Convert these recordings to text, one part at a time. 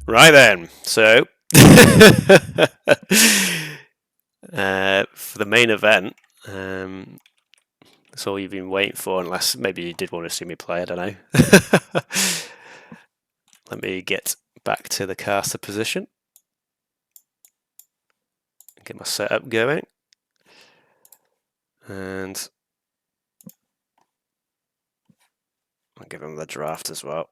Right then, so for the main event, that's all you've been waiting for, unless maybe you did want to see me play, I don't know. Let me get back to the caster position. Get my setup going. And I'll give him the draft as well.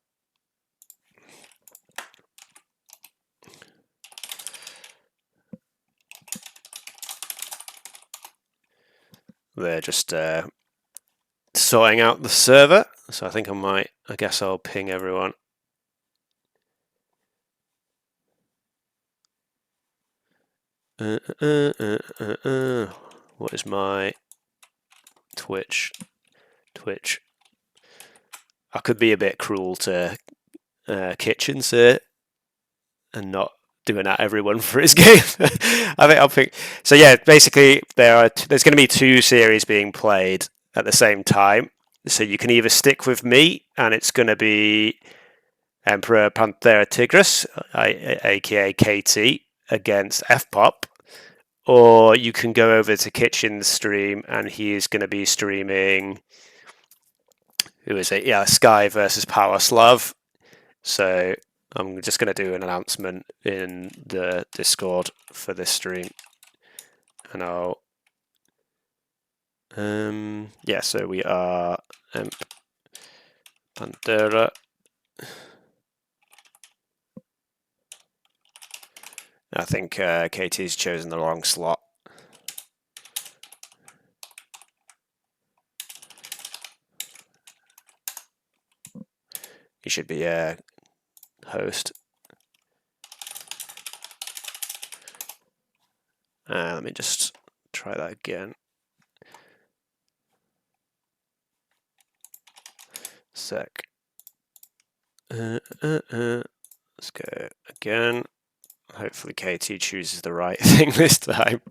They're just sorting out the server, so I guess I'll ping everyone. What is my Twitch? I could be a bit cruel to Kitchens here and not doing that everyone for his game. I think I'll pick. So yeah, basically there's going to be 2 series being played at the same time. So you can either stick with me, and it's going to be Emperor Panthera Tigris, aka KT, against FPoPP, or you can go over to Kitchen's stream, and he is going to be streaming. Who is it? Yeah, Sky versus Power Slav. So I'm just going to do an announcement in the Discord for this stream, and I'll yeah. So we are Pantera. I think KT's chosen the wrong slot. He should be a host. Let me just try that again. Sec. Let's go again. Hopefully KT chooses the right thing this time.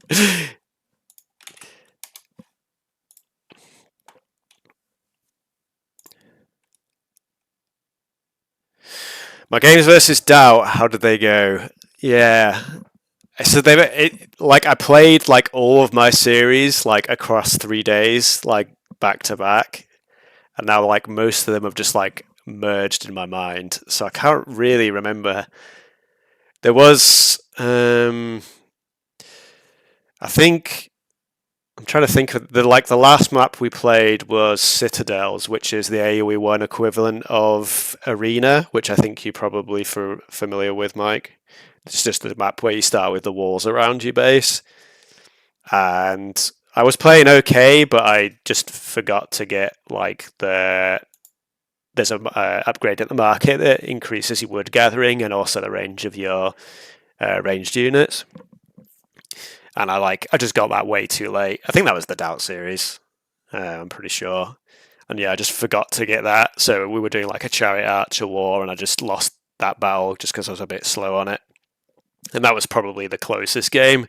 My games versus Doubt, how did they go? Yeah. So I played like all of my series like across 3 days, like back to back. And now like most of them have just like merged in my mind. So I can't really remember. There was I think I'm trying to think of the last map we played was Citadels, which is the AOE1 equivalent of Arena, which I think you're probably familiar with, Mike. It's just the map where you start with the walls around your base. And I was playing okay, but I just forgot to get like there's a upgrade at the market that increases your wood gathering and also the range of your ranged units. And I just got that way too late. I think that was the Doubt series. I'm pretty sure. And yeah, I just forgot to get that. So we were doing like a Chariot Archer war, and I just lost that battle just because I was a bit slow on it. And that was probably the closest game.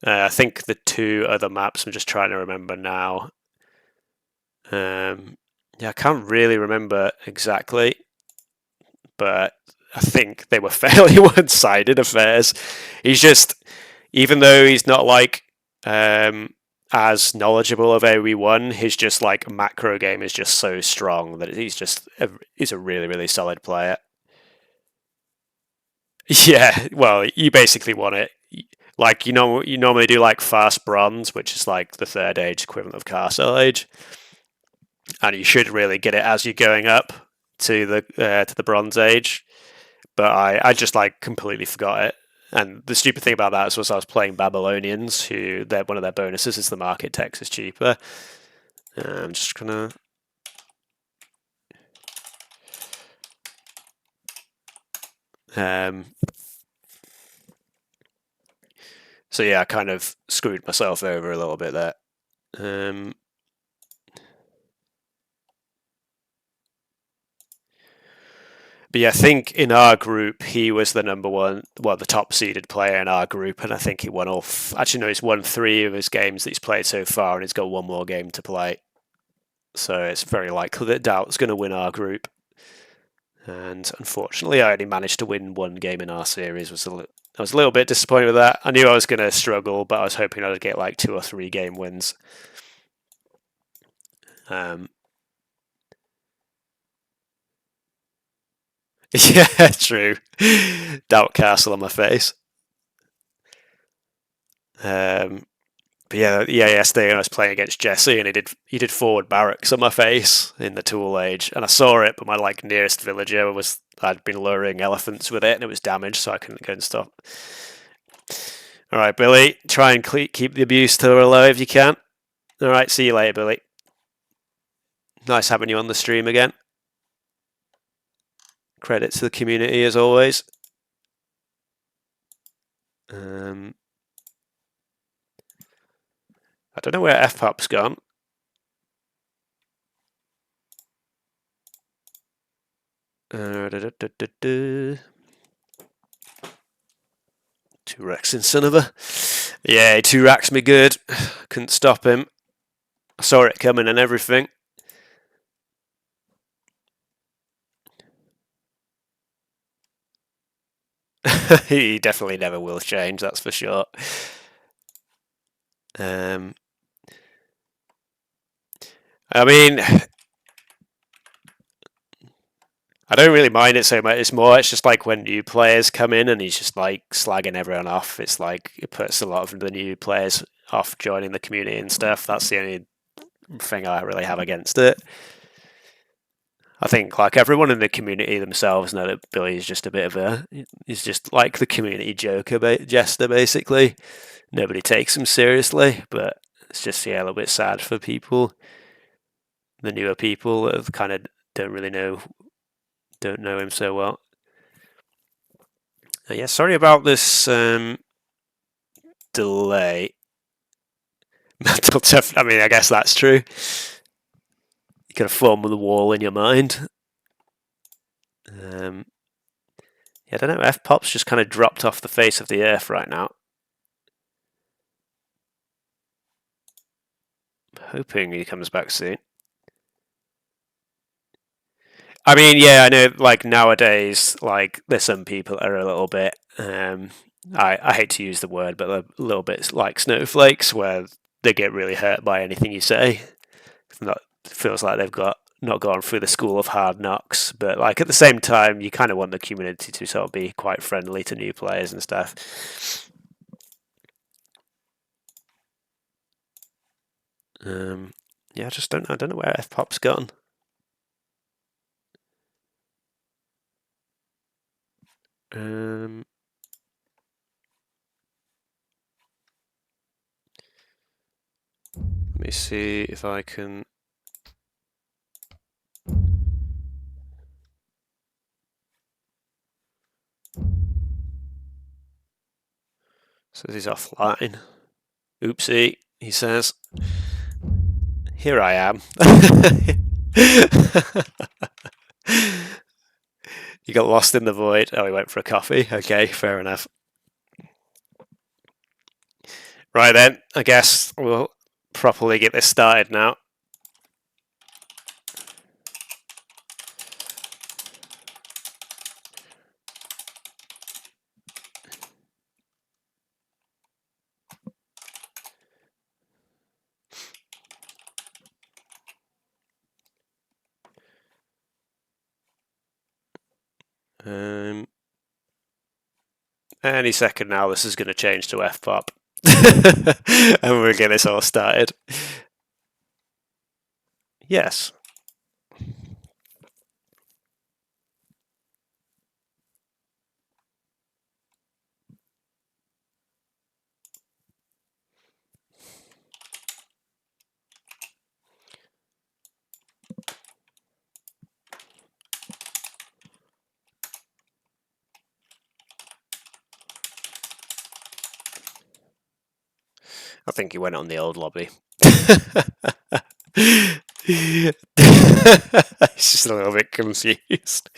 I think the 2 other maps I'm just trying to remember now. Yeah, I can't really remember exactly, but I think they were fairly one-sided affairs. He's just, even though he's not like as knowledgeable of AOE1, his just like macro game is just so strong that he's a really, really solid player. Yeah, well, you basically want it. Like, you normally do like fast bronze, which is like the 3rd age equivalent of Castle Age, and you should really get it as you're going up to the Bronze Age. But I just like completely forgot it. And the stupid thing about that was I was playing Babylonians, who one of their bonuses is the market text is cheaper. I'm just gonna. So yeah, I kind of screwed myself over a little bit there. But yeah, I think in our group he was the number one, the top seeded player in our group, and I think he won Actually, no, he's won 3 of his games that he's played so far, and he's got 1 more game to play. So it's very likely that Doubt's going to win our group. And unfortunately, I only managed to win one game in our series. I was a little bit disappointed with that. I knew I was going to struggle, but I was hoping I'd get like 2 or 3 game wins. Yeah, true. Doubt Castle on my face. But yeah, yesterday I was playing against Jesse, and he did forward barracks on my face in the Tool Age, and I saw it, but my like nearest villager I'd been luring elephants with it, and it was damaged, so I couldn't go and stop. All right, Billy, try and keep the abuse to low if you can. All right, see you later, Billy. Nice having you on the stream again. Credit to the community as always. I don't know where FPoPP's gone. Two racks in son of a. Yeah, 2 racks me good. Couldn't stop him. I saw it coming and everything. He definitely never will change, that's for sure. I mean, I don't really mind it so much. It's just like when new players come in and he's just like slagging everyone off. It's like it puts a lot of the new players off joining the community and stuff. That's the only thing I really have against it. I think like everyone in the community themselves know that Billy is just a bit of he's just like the community jester basically. Nobody takes him seriously, but it's just a little bit sad for people, the newer people that kind of don't know him so well. Yeah, sorry about this delay. Mental tough. I mean, I guess that's true. You got to form the wall in your mind. Yeah, I don't know. FPoPP's just kind of dropped off the face of the earth right now. I'm hoping he comes back soon. I mean, yeah, I know. Like nowadays, like there's some people that are a little bit. I hate to use the word, but they're a little bit like snowflakes, where they get really hurt by anything you say. It feels like they've not gone through the school of hard knocks, but like at the same time, you kind of want the community to sort of be quite friendly to new players and stuff. Yeah, I don't know where FPoPP's gone. Let me see if I can. Says he's offline. Oopsie, he says. Here I am. You got lost in the void. Oh, he went for a coffee. Okay, fair enough. Right then, I guess we'll properly get this started now. Any second now, this is going to change to FPoPP. And we'll get this all started. Yes. I think he went on the old lobby. He's just a little bit confused.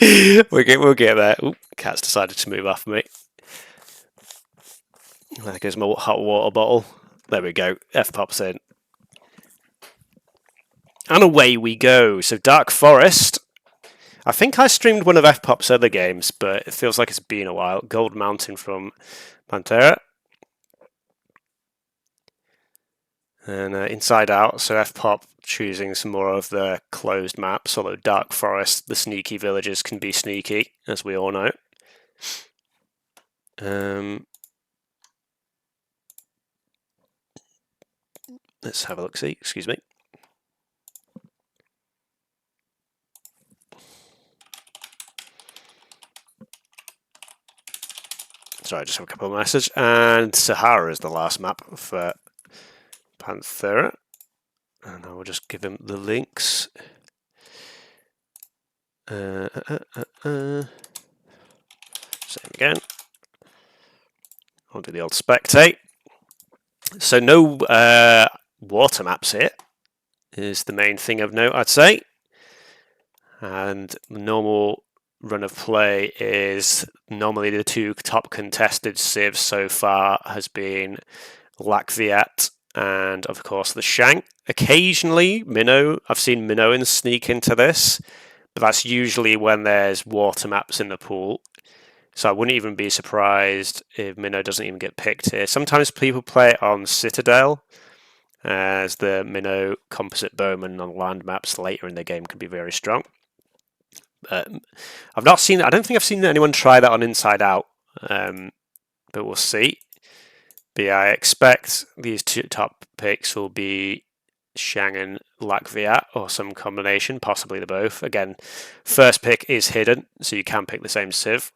We'll get there. Ooh, cat's decided to move off me. There goes my hot water bottle. There we go. FPoPP's in. And away we go. So Dark Forest. I think I streamed one of FPoPP's other games, but it feels like it's been a while. Gold Mountain from Pantera. And Inside Out, so FPoPP choosing some more of the closed maps, although Dark Forest, the sneaky villages can be sneaky, as we all know. Let's have a look-see, excuse me. Sorry, I just have a couple of messages. And Sahara is the last map for Panthera. And I will just give him the links. Same again. I'll do the old spectate. So no water maps here is the main thing of note, I'd say. And the normal run of play is normally the two top contested civs so far has been Lakviat and of course the Shank. Occasionally Minnow, I've seen Minoans sneak into this, but that's usually when there's water maps in the pool. So I wouldn't even be surprised if Minnow doesn't even get picked here. Sometimes people play it on Citadel, as the Minnow composite bowman on land maps later in the game can be very strong. I've not seen. I don't think I've seen anyone try that on Inside Out, but we'll see. But yeah, I expect these two top picks will be Shang and Lakviat, or some combination, possibly the both. Again, first pick is hidden, so you can pick the same civ.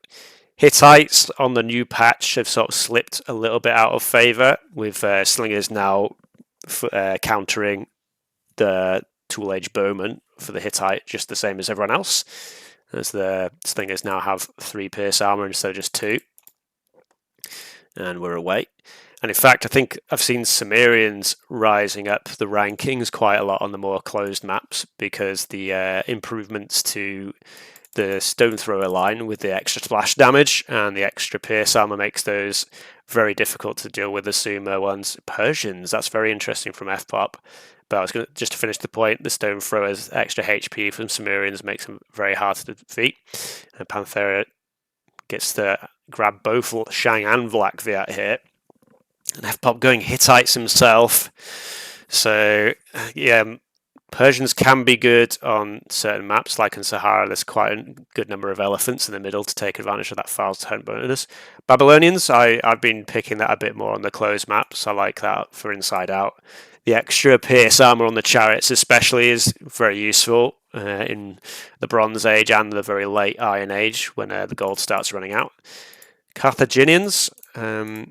Hittites on the new patch have sort of slipped a little bit out of favour, with Slingers now countering the Tool Age Bowman for the Hittite just the same as everyone else, as the Slingers now have 3 pierce armor instead of just 2. And we're away. And in fact, I think I've seen Cimmerians rising up the rankings quite a lot on the more closed maps, because the improvements to the stone thrower line with the extra splash damage and the extra pierce armor makes those very difficult to deal with the sumo ones. Persians, that's very interesting from FPoPP. But I was going to, just to finish the point, the stone throwers extra HP from Cimmerians makes them very hard to defeat. And Panthera gets to grab both Shang and Lakviat here. And FPoPP going Hittites himself. So yeah, Persians can be good on certain maps, like in Sahara. There's quite a good number of elephants in the middle to take advantage of that fast hunt bonus. Babylonians, I've been picking that a bit more on the closed maps. I like that for Inside Out. The extra pierce armor on the chariots especially is very useful in the Bronze Age and the very late Iron Age when the gold starts running out. Carthaginians, I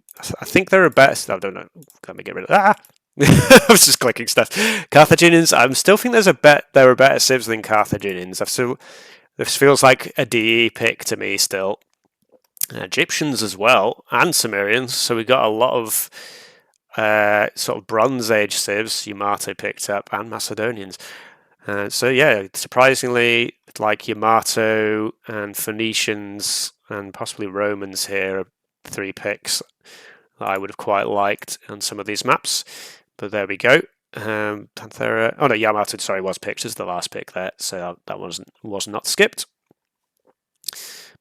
think they're a better... I don't know. Let me get rid of that. I was just clicking stuff. Carthaginians, I still think there are better civs than Carthaginians. This feels like a DE pick to me still. Egyptians as well, and Cimmerians. So we got a lot of sort of Bronze Age civs Yamato picked up, and Macedonians. So yeah, surprisingly, like Yamato and Phoenicians and possibly Romans here are 3 picks that I would have quite liked on some of these maps. But there we go. Panthera. Oh no, Yamato. Sorry, was picked as the last pick there, so that was not skipped.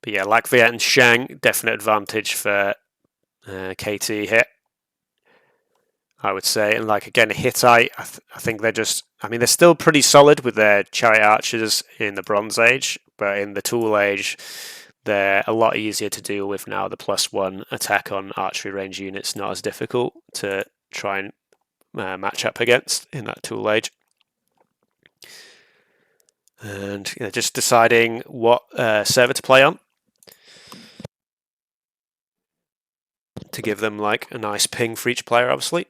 But yeah, Lakviat and Shang, definite advantage for KT here, I would say. And like again, Hittite, I think they're just. I mean, they're still pretty solid with their chariot archers in the Bronze Age, but in the Tool Age, they're a lot easier to deal with now. The +1 attack on archery range units not as difficult to try and match up against in that Tool Age. And just deciding what server to play on to give them like a nice ping for each player, obviously.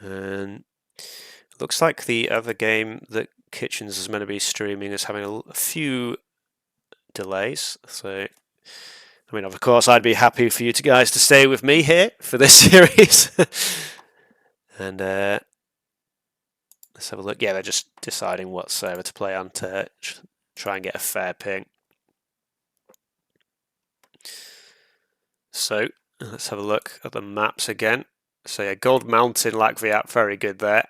And it looks like the other game that Kitchens is meant to be streaming is having a few delays. So, I mean, of course, I'd be happy for you guys to stay with me here for this series. And let's have a look. Yeah, they're just deciding what server to play on to try and get a fair ping. So let's have a look at the maps again. So yeah, Gold Mountain, Lakviat, very good there.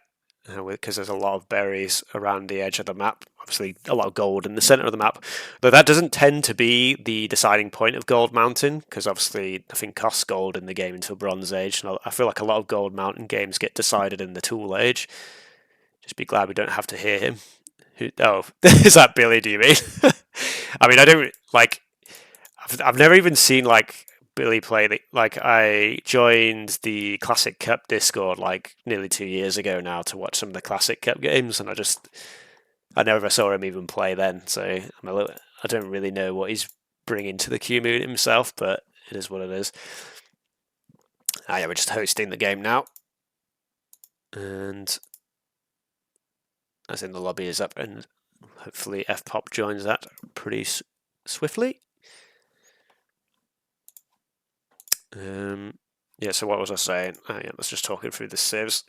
because there's a lot of berries around the edge of the map. Obviously, a lot of gold in the center of the map, though that doesn't tend to be the deciding point of Gold Mountain, because obviously nothing costs gold in the game until Bronze Age. And I feel like a lot of Gold Mountain games get decided in the Tool Age. Just be glad we don't have to hear him. Oh, is that Billy? Do you mean? I mean, I don't like. I've never even seen like Billy play. Like I joined the Classic Cup Discord like nearly 2 years ago now to watch some of the Classic Cup games, and I never saw him even play then. So I don't really know what he's bringing to the community himself, but it is what it is. Yeah, we're just hosting the game now, and as in the lobby is up, and hopefully FPoPP joins that pretty swiftly. Yeah, so what was I saying? Yeah, let's just talking through the saves.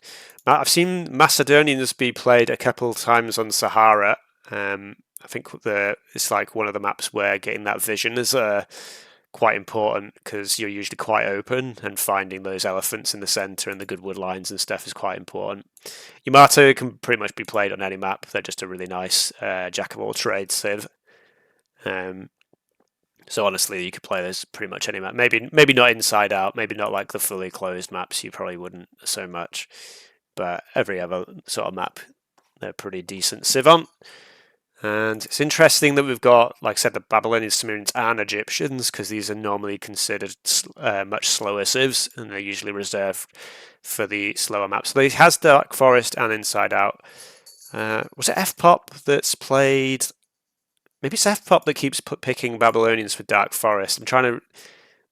I've seen Macedonians be played a couple of times on Sahara. I think it's like one of the maps where getting that vision is quite important, because you're usually quite open, and finding those elephants in the center and the good wood lines and stuff is quite important. Yamato can pretty much be played on any map. They're just a really nice jack of all trades civ. So honestly, you could play this pretty much any map. Maybe not Inside Out. Maybe not like the fully closed maps. You probably wouldn't so much. But every other sort of map, they're pretty decent civ on. And it's interesting that we've got, like I said, the Babylonians, Sumerians, and Egyptians, because these are normally considered much slower civs, and they're usually reserved for the slower maps. So he has Dark Forest and Inside Out. Was it FPoPP that's played? Maybe it's FPoPP that keeps picking Babylonians for Dark Forest. There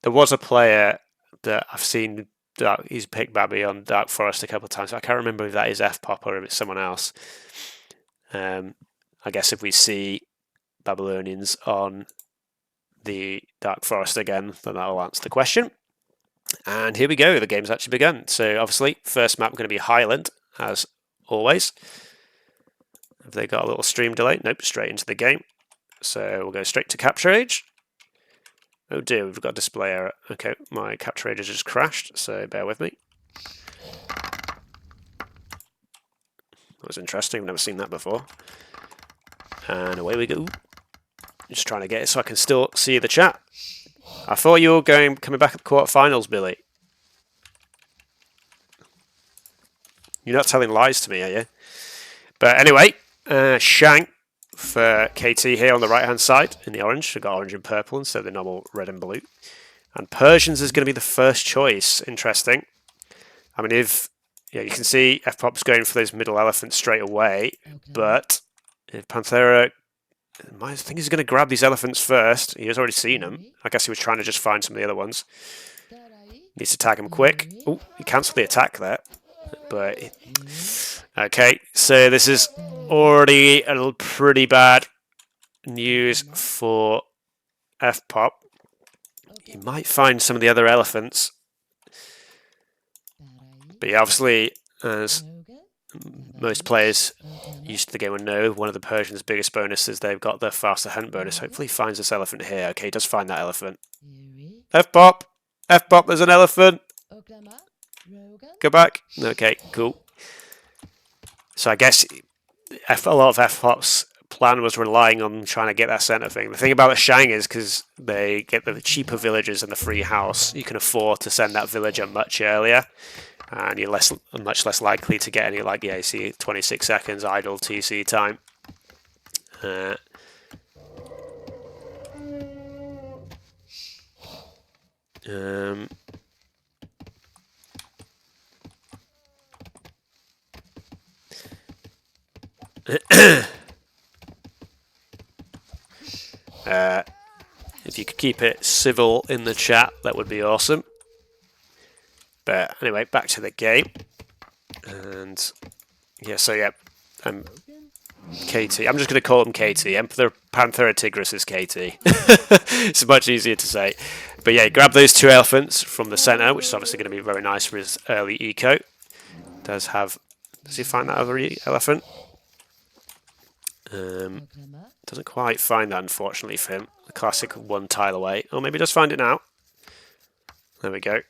was a player that I've seen he's picked Babby on Dark Forest a couple of times. I can't remember if that is FPoPP or if it's someone else. I guess if we see Babylonians on the Dark Forest again, then that'll answer the question. And here we go, the game's actually begun. So obviously, first map going to be Highland, as always. Have they got a little stream delay? Nope, straight into the game. So we'll go straight to Capture Age. Oh dear, we've got a display error. Okay, my Capture Age has just crashed, so bear with me. That was interesting, I've never seen that before. And away we go. Just trying to get it so I can still see the chat. I thought you were coming back at the quarterfinals, Billy. You're not telling lies to me, are you? But anyway, Shank for KT here on the right-hand side in the orange. We've got orange and purple instead of the normal red and blue. And Persians is going to be the first choice. Interesting. I mean, you can see FPoPP's going for those middle elephants straight away, but if Panthera, I think he's going to grab these elephants first. He has already seen them. I guess he was trying to just find some of the other ones. Needs to tag him quick. Oh, he cancelled the attack there. But okay, so this is already a pretty bad news for FPoPP. He might find some of the other elephants. But yeah, obviously, as most players used to the game would know, one of the Persians' biggest bonuses, they've got the faster hunt bonus. Hopefully he finds this elephant here. Okay, he does find that elephant. FPoPP! FPoPP, there's an elephant! Go back. Okay, cool. So I guess a lot of FPoPP's plan was relying on trying to get that center thing. The thing about the Shang is because they get the cheaper villagers and the free house, you can afford to send that villager much earlier, and you're much less likely to get any, like, yeah, you see 26 seconds idle TC time. If you could keep it civil in the chat, that would be awesome. But anyway, back to the game. And yeah, so yeah, KT. I'm just going to call him KT. Emperor Panthera Tigris is KT. It's much easier to say. But yeah, grab those two elephants from the center, which is obviously going to be very nice for his early eco. Does he find that other elephant? Doesn't quite find that, unfortunately, for him. The classic one tile away. Oh, maybe he does find it now. There we go.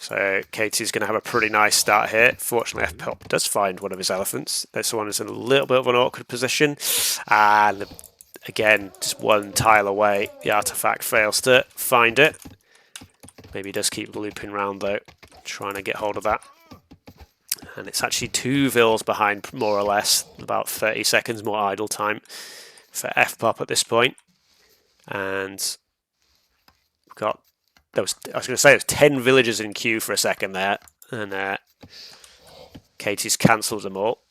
So Katie's going to have a pretty nice start here. Fortunately, FPoPP does find one of his elephants. This one is in a little bit of an awkward position. And again, just one tile away. The artifact fails to find it. Maybe he does keep looping around though, trying to get hold of that. And it's actually 2 vils behind, more or less. About 30 seconds more idle time for FPoPP at this point. And we've got... I was going to say there's 10 villagers in queue for a second there, and Katie's cancelled them all.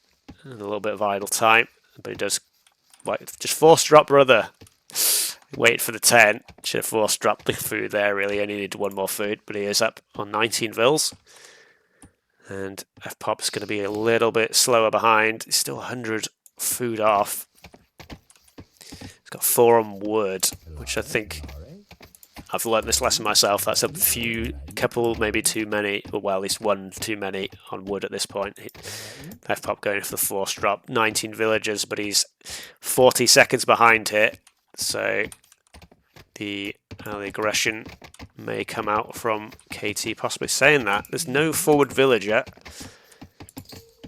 And a little bit of idle time, but he does just force drop, brother. Wait for the 10. Should have force dropped the food there. Really, only needed 1 more food, but he is up on 19 vils. And FPoPP's going to be a little bit slower behind. He's still 100 food off. He's got 4 on wood, which I think. I've learned this lesson myself. That's a couple, maybe too many, or well, at least 1 too many on wood at this point. FPoPP going for the force drop. 19 villagers, but he's 40 seconds behind here. So the early aggression may come out from KT. Possibly saying that. There's no forward villager.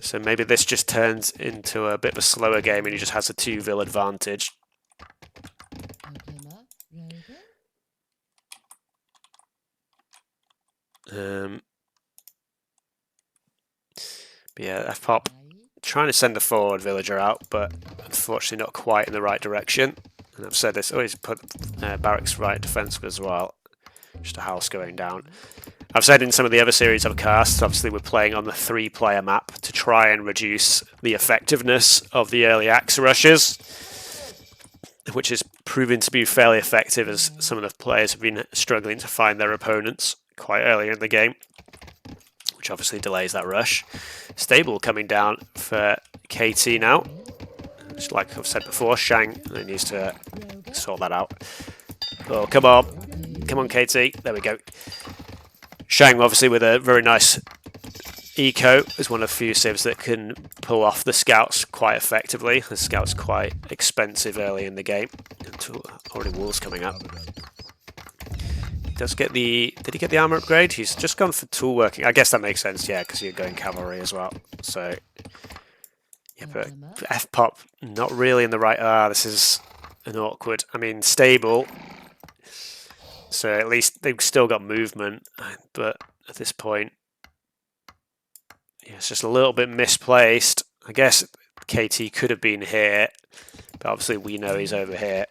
So maybe this just turns into a bit of a slower game and he just has a 2-vill advantage. But yeah, FPoPP trying to send the forward villager out, but unfortunately not quite in the right direction. And I've said this, always put barracks right defensive as well. Just a house going down. I've said in some of the other series I've cast, obviously we're playing on the 3-player map to try and reduce the effectiveness of the early axe rushes, which is proven to be fairly effective as some of the players have been struggling to find their opponents quite early in the game, which obviously delays that rush. Stable coming down for KT now. Just like I've said before, Shang needs to sort that out. Oh, come on. Come on, KT. There we go. Shang, obviously, with a very nice eco, is one of the few civs that can pull off the scouts quite effectively. The scouts quite expensive early in the game. Already walls coming up. He does get the... Did he get the armor upgrade? He's just gone for tool working. I guess that makes sense, yeah, because you're going cavalry as well. So... Yeah, but FPoPP not really in the right... this is an awkward... I mean, stable. So at least they've still got movement. But at this point... Yeah, it's just a little bit misplaced. I guess KT could have been here. But obviously we know he's over here.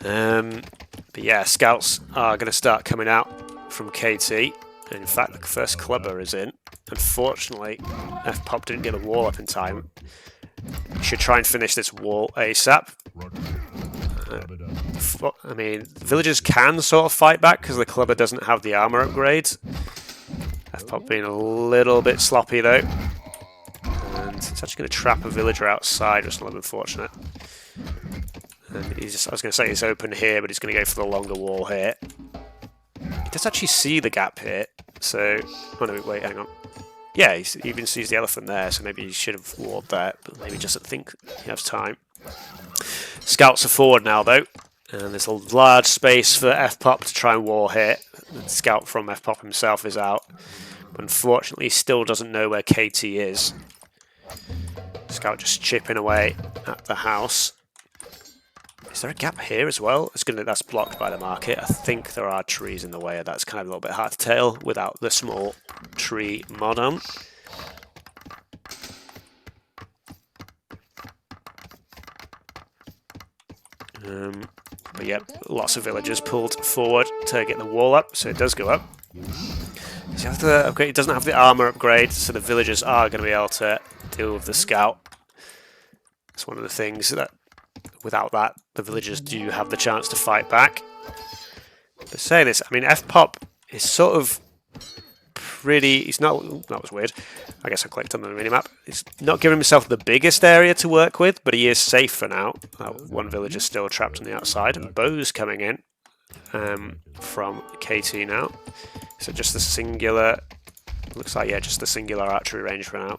But yeah, scouts are going to start coming out from KT. And in fact, the first clubber is in. Unfortunately, FPoPP didn't get a wall up in time. Should try and finish this wall ASAP. I mean, villagers can sort of fight back because the clubber doesn't have the armor upgrade. FPoPP being a little bit sloppy though. And it's actually going to trap a villager outside, which is a little unfortunate. And I was going to say he's open here, but he's going to go for the longer wall here. He does actually see the gap here, so... Oh no, wait, hang on. Yeah, he even sees the elephant there, so maybe he should have walled that, but maybe he doesn't think he has time. Scouts are forward now, though, and there's a large space for FPoPP to try and wall here. The scout from FPoPP himself is out, but unfortunately he still doesn't know where KT is. Scout just chipping away at the house. Is there a gap here as well? That's blocked by the market. I think there are trees in the way. That's kind of a little bit hard to tell without the small tree mod on. But yeah, lots of villagers pulled forward to get the wall up, so it does go up. So it doesn't have the armor upgrade, so the villagers are going to be able to deal with the scout. It's one of the things that without that, the villagers do have the chance to fight back. But saying this, I mean, FPoPP is sort of pretty... He's not... That was weird. I guess I clicked on the minimap. He's not giving himself the biggest area to work with, but he is safe for now. One villager still trapped on the outside, and Bo's coming in from KT now. So just the singular... Looks like, yeah, just the singular archery range for now.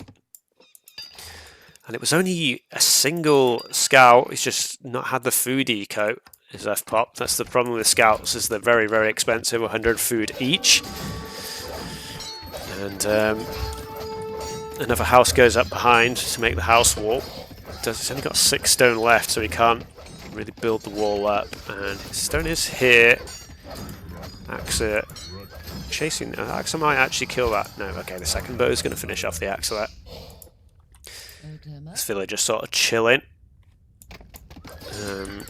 And it was only a single scout. He's just not had the food eco. is FPoPP. That's the problem with scouts, is they're very, very expensive, 100 food each. And another house goes up behind to make the house wall. It's only got 6 stone left, so he can't really build the wall up. And stone is here. Axa chasing. Axa might actually kill that. No, okay, the second bow is going to finish off the Axa there. This villager sort of chilling. And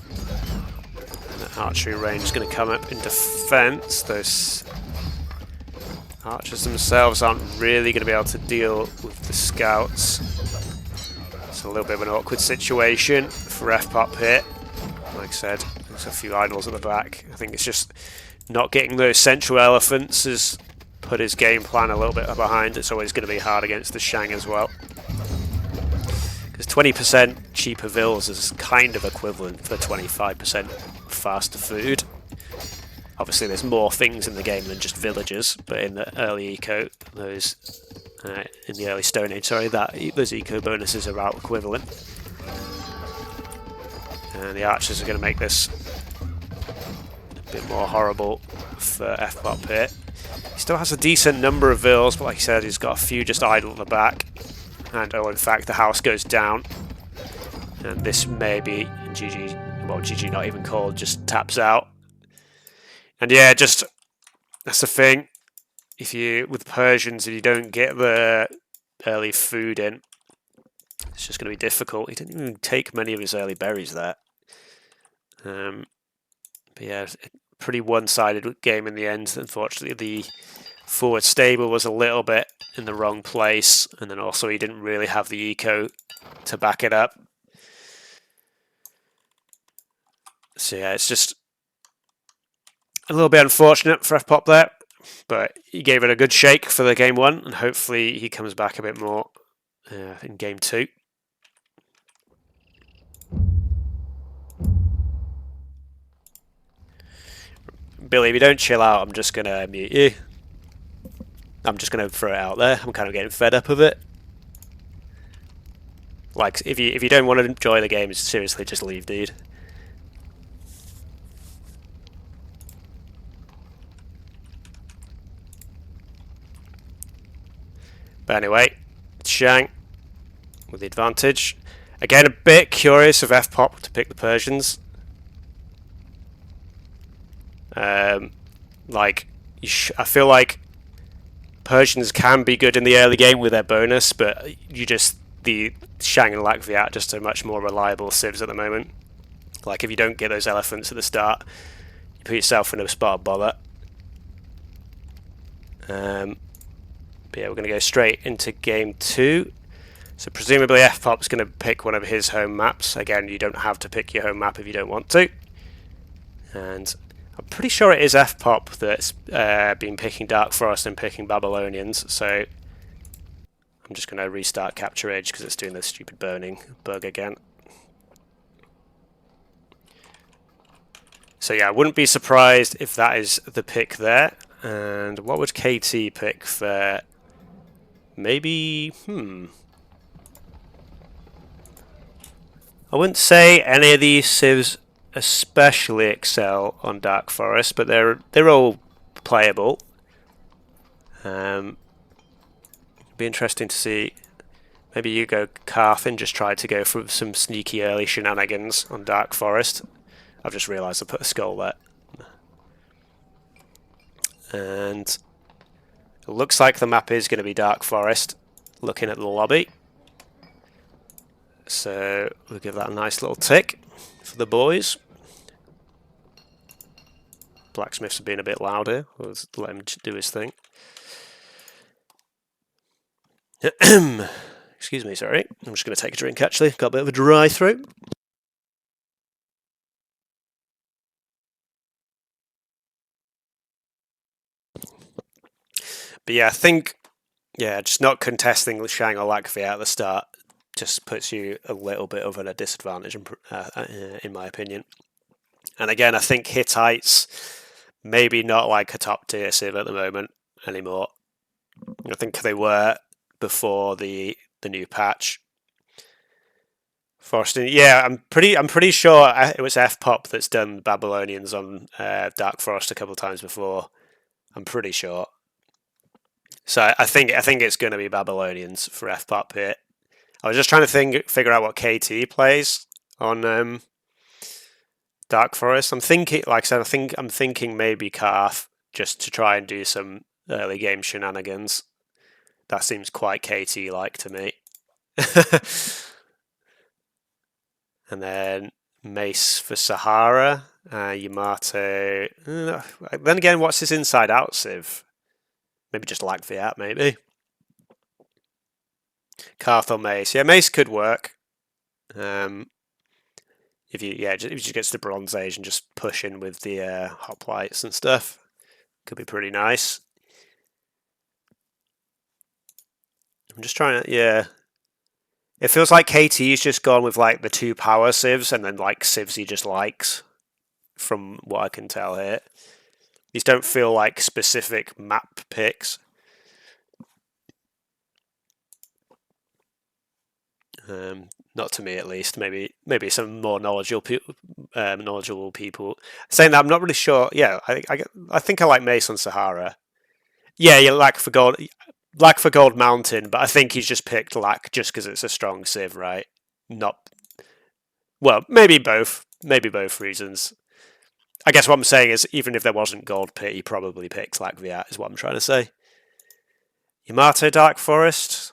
the archery range is going to come up in defense. Those archers themselves aren't really going to be able to deal with the scouts. It's a little bit of an awkward situation for FPoPP here. Like I said, there's a few idols at the back. I think it's just not getting those central elephants has put his game plan a little bit behind. It's always going to be hard against the Shang as well. Because 20% cheaper vills is kind of equivalent for 25% faster food. Obviously there's more things in the game than just villagers, but in the early eco, those in the early Stone Age, sorry, those eco bonuses are about equivalent. And the archers are going to make this a bit more horrible for FPoPP here. He still has a decent number of vills, but like I said, he's got a few just idle at the back. And oh, in fact, the house goes down. And this may be GG, well, GG not even called, just taps out. And yeah, just, that's the thing. With Persians, if you don't get the early food in, it's just going to be difficult. He didn't even take many of his early berries there. But yeah, pretty one-sided game in the end. Unfortunately, the forward stable was a little bit in the wrong place, and then also he didn't really have the eco to back it up. So yeah, it's just a little bit unfortunate for FPoPP there, but he gave it a good shake for the game 1, and hopefully he comes back a bit more in game 2. Billy, if you don't chill out, I'm just going to mute you. I'm just going to throw it out there. I'm kind of getting fed up of it. Like, if you don't want to enjoy the game, seriously, just leave, dude. But anyway, Shang with the advantage. Again, a bit curious of FPoPP to pick the Persians. I feel like Persians can be good in the early game with their bonus, but the Shang and Lakviat just are much more reliable civs at the moment. Like, if you don't get those elephants at the start, you put yourself in a spot of bother. But yeah, we're going to go straight into game 2. So presumably FPoPP's going to pick one of his home maps. Again, you don't have to pick your home map if you don't want to. And I'm pretty sure it is FPoPP that's been picking Dark Forest and picking Babylonians, so I'm just going to restart Capture Age because it's doing this stupid burning bug again. So yeah, I wouldn't be surprised if that is the pick there. And what would KT pick for... Maybe... I wouldn't say any of these civs especially excel on Dark Forest, but they're all playable. It'd be interesting to see. Maybe you go Carthen, just try to go for some sneaky early shenanigans on Dark Forest. I've just realised I put a skull there. And it looks like the map is going to be Dark Forest, looking at the lobby. So we'll give that a nice little tick for the boys. Blacksmiths have been a bit louder. We'll just let him do his thing. Excuse me, sorry. I'm just going to take a drink, actually. Got a bit of a dry throat. But yeah, I think, just not contesting the Shang or Lakviat at the start just puts you a little bit of a disadvantage, in my opinion. And again, I think Hittites maybe not like a top tier civ at the moment anymore. I think they were before the new patch. Forresting, yeah, I'm pretty sure it was FPoPP that's done Babylonians on Dark Forest a couple of times before. I'm pretty sure. So I think it's going to be Babylonians for FPoPP here. I was just trying to figure out what KT plays on Dark Forest. I'm thinking, like I said, I'm thinking maybe Karth just to try and do some early game shenanigans. That seems quite KT-like to me. And then Mace for Sahara, Yamato. Then again, what's his inside-out civ? Maybe just Lakviat, maybe. Karth or Mace. Yeah, Mace could work. If you just gets to Bronze Age and just push in with the hoplites and stuff, could be pretty nice. I'm just trying to, yeah. It feels like KT's just gone with like the 2 power civs and then like civs he just likes, from what I can tell here. These don't feel like specific map picks. Not to me, at least. Maybe some more knowledgeable people. Saying that, I'm not really sure. Yeah, I think I like Mace on Sahara. Yeah, Lack for Gold Mountain, but I think he's just picked Lack just because it's a strong civ, right? Not. Well, maybe both. Maybe both reasons. I guess what I'm saying is, even if there wasn't Gold Pit, he probably picked Lakviat, is what I'm trying to say. Yamato Dark Forest?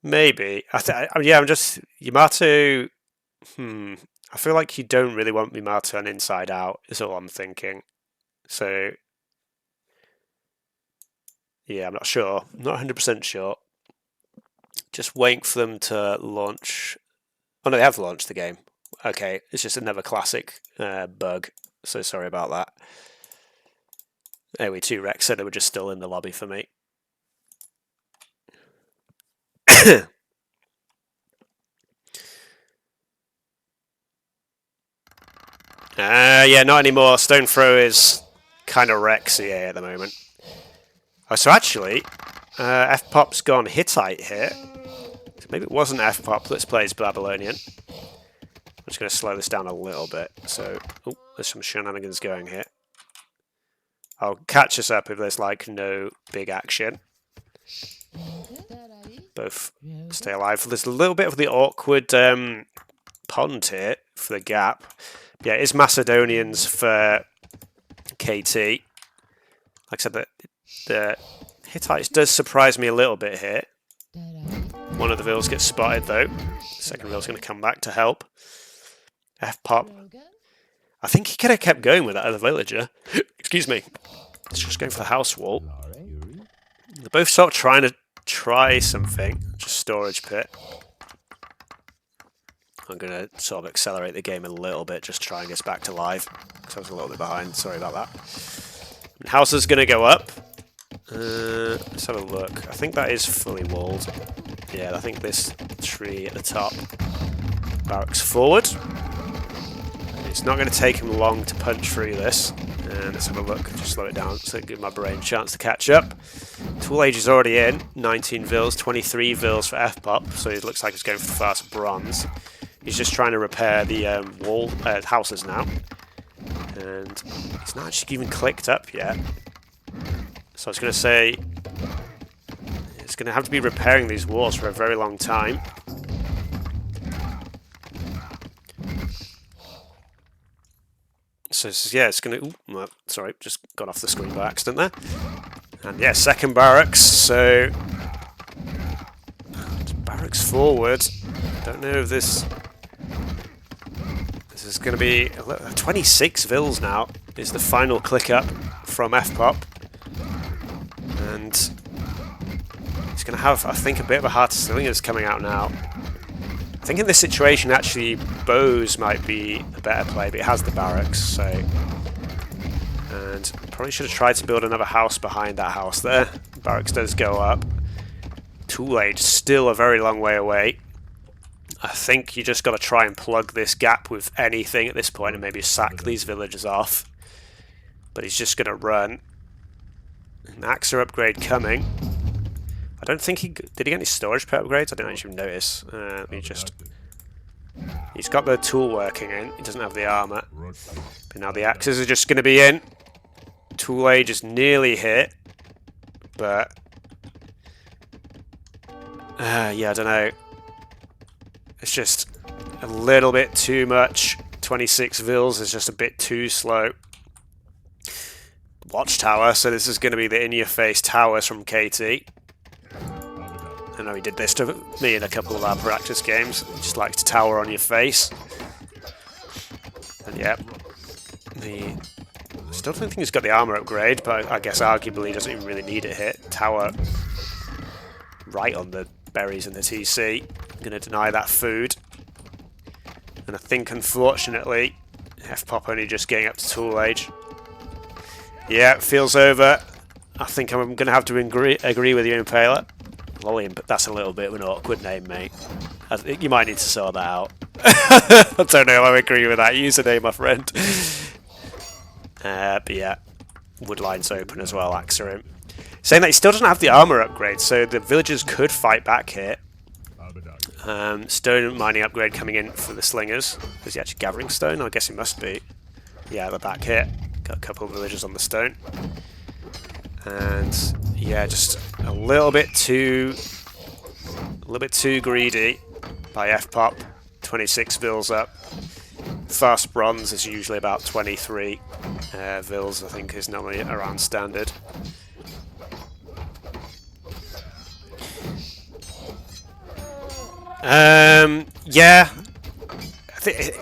Maybe. Yeah, I'm just... Yamato... I feel like you don't really want Yamato on Inside Out, is all I'm thinking. So... yeah, I'm not sure. I'm not 100% sure. Just waiting for them to launch... Oh, no, they have launched the game. Okay, it's just another classic bug. So sorry about that. AOE2 Rex said they were just still in the lobby for me. Yeah, not anymore. Stone Throw is kind of Rexy at the moment. Oh, so actually, FPoPP's gone Hittite here. So maybe it wasn't FPoPP. Let's play as Babylonian. I'm just going to slow this down a little bit. So, oh, there's some shenanigans going here. I'll catch us up if there's like no big action. Both stay alive. There's a little bit of the awkward pond here for the gap. Yeah, it's Macedonians for KT. Like I said, the Hittites does surprise me a little bit here. One of the vills gets spotted though. The second vill's going to come back to help. FPoPP. I think he could have kept going with that other villager. Excuse me. It's just going for the house wall. They're both sort of trying to try something. Just storage pit. I'm going to sort of accelerate the game a little bit, just to try and get us back to live. Because I was a little bit behind. Sorry about that. House is going to go up. Let's have a look. I think that is fully walled. Yeah, I think this tree at the top. Barracks forward. It's not going to take him long to punch through this. Let's have a look. Just slow it down so give my brain a chance to catch up. Tool Age is already in. 19 vills, 23 vills for FPoPP. So it looks like he's going for the fast bronze. He's just trying to repair the houses now. And it's not actually even clicked up yet. So I was going to say, it's going to have to be repairing these walls for a very long time. So yeah, it's going to... sorry, just got off the screen by accident there. And yeah, second barracks, so... barracks forward. Don't know if this... This is going to be... 26 vills now is the final click up from FPoPP. And he's going to have, I think, a bit of a Heart of Slingers coming out now. I think in this situation, actually, bows might be a better play, but it has the barracks, so... And probably should have tried to build another house behind that house there. Barracks does go up. Tool Age still a very long way away. I think you just got to try and plug this gap with anything at this point and maybe sack these villagers off. But he's just going to run. An Axer upgrade coming. I don't think did he get any storage pet upgrades? I didn't actually notice. Let me just... He's got the tool working in. He doesn't have the armor. But now the axes are just going to be in. Tool age is nearly hit. But... yeah, I don't know. It's just a little bit too much. 26 Vils is just a bit too slow. Watchtower, so this is going to be the in-your-face towers from KT. I know he did this to me in a couple of our practice games. He just likes to tower on your face. And yeah, still don't think he's got the armor upgrade, but I guess arguably he doesn't even really need it hit. Tower right on the berries and the TC. I'm going to deny that food. And I think, unfortunately, FPoPP only just getting up to tool age. Yeah, it feels over. I think I'm going to have to agree with you, Impaler. Lolly, but that's a little bit of an awkward name, mate. I think you might need to sort that out. I don't know if I agree with that username, my friend. But yeah, Woodline's open as well, Axerim. Saying that he still doesn't have the armor upgrade, so the villagers could fight back here. Stone mining upgrade coming in for the slingers. Is he actually gathering stone? I guess he must be. Yeah, the back hit. Got a couple of villagers on the stone. And yeah, just a little bit too greedy by FPoPP. 26 Vils up. Fast bronze is usually about 23 Vils, I think, is normally around standard. Yeah, I think it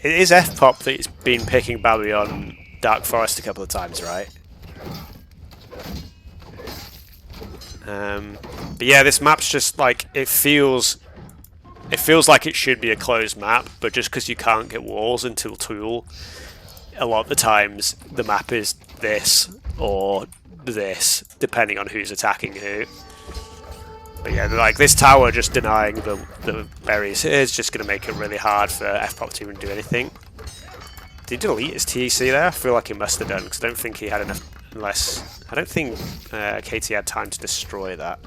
is FPoPP that's been picking Babylon Dark Forest a couple of times, right? But yeah, this map's just like it feels like it should be a closed map, but just because you can't get walls until tool, a lot of the times the map is this or this, depending on who's attacking who. But yeah, like this tower just denying the berries here is just going to make it really hard for FPoPP to even do anything. Did he delete his TC there? I feel like he must have done, because I don't think he had enough, I don't think KT had time to destroy that.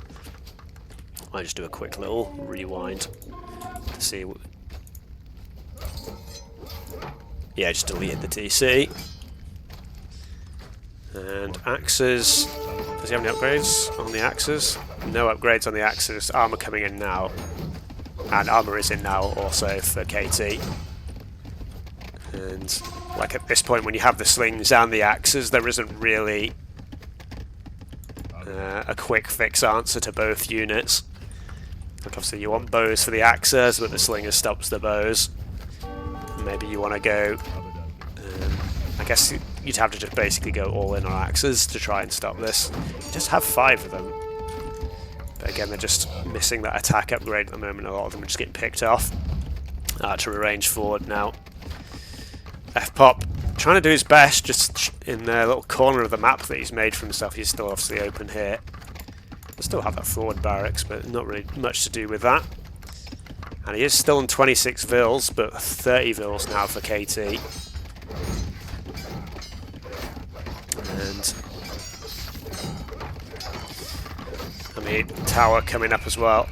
I'll just do a quick little rewind to see. Yeah, just deleted the TC. And axes. Does he have any upgrades on the axes? No upgrades on the axes. Armor coming in now. And armor is in now also for KT. And like at this point when you have the slings and the axes, there isn't really a quick fix answer to both units. Like obviously you want bows for the axes, but the slinger stops the bows. Maybe you want to go... I guess you'd have to just basically go all in on axes to try and stop this. You just have 5 of them. But again, they're just missing that attack upgrade at the moment. A lot of them are just getting picked off. Archer range forward now. FPoPP trying to do his best just in the little corner of the map that he's made for himself. He's still obviously open here. He'll still have that forward barracks, but not really much to do with that. And he is still on 26 Vils, but 30 Vils now for KT. And I mean, tower coming up as well.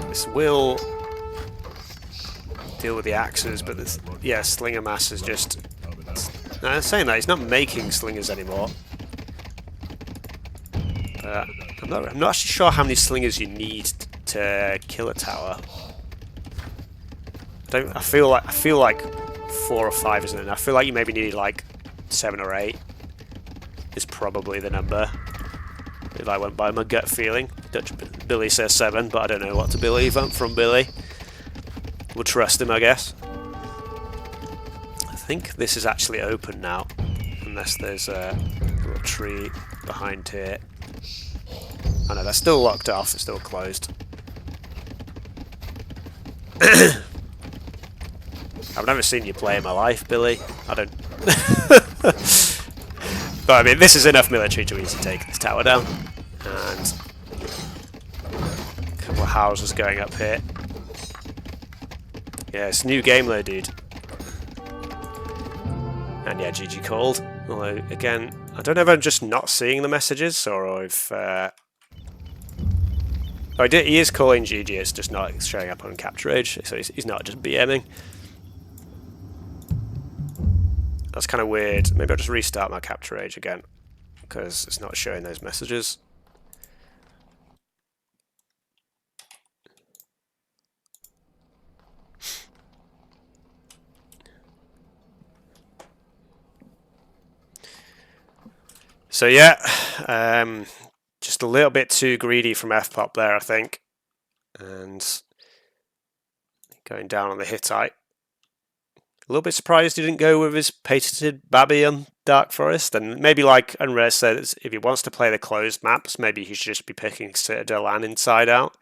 This will deal with the axes, but this, yeah, slinger mass is just... No, I'm saying that, he's not making slingers anymore. I'm not actually sure how many slingers you need to kill a tower. I feel like 4 or 5 isn't enough. I feel like you maybe need like 7 or 8 is probably the number. If I went by my gut feeling. Billy says 7, but I don't know what to believe from Billy. We'll trust him, I guess. I think this is actually open now, unless there's a little tree behind here. Oh no, that's still locked off, it's still closed. I've never seen you play in my life, Billy. I don't... But I mean, this is enough military to easily take this tower down. And a couple of houses going up here. Yeah, it's a new game though, dude. And yeah, GG called. Although, again, I don't know if I'm just not seeing the messages or if... he is calling GG, it's just not showing up on Capture Age, so he's not just BMing. That's kind of weird. Maybe I'll just restart my Capture Age again, because it's not showing those messages. So yeah, just a little bit too greedy from FPoPP there, I think. And going down on the Hittite. A little bit surprised he didn't go with his patented Babby on Dark Forest. And maybe like Unrare said, if he wants to play the closed maps, maybe he should just be picking Citadel and Inside Out.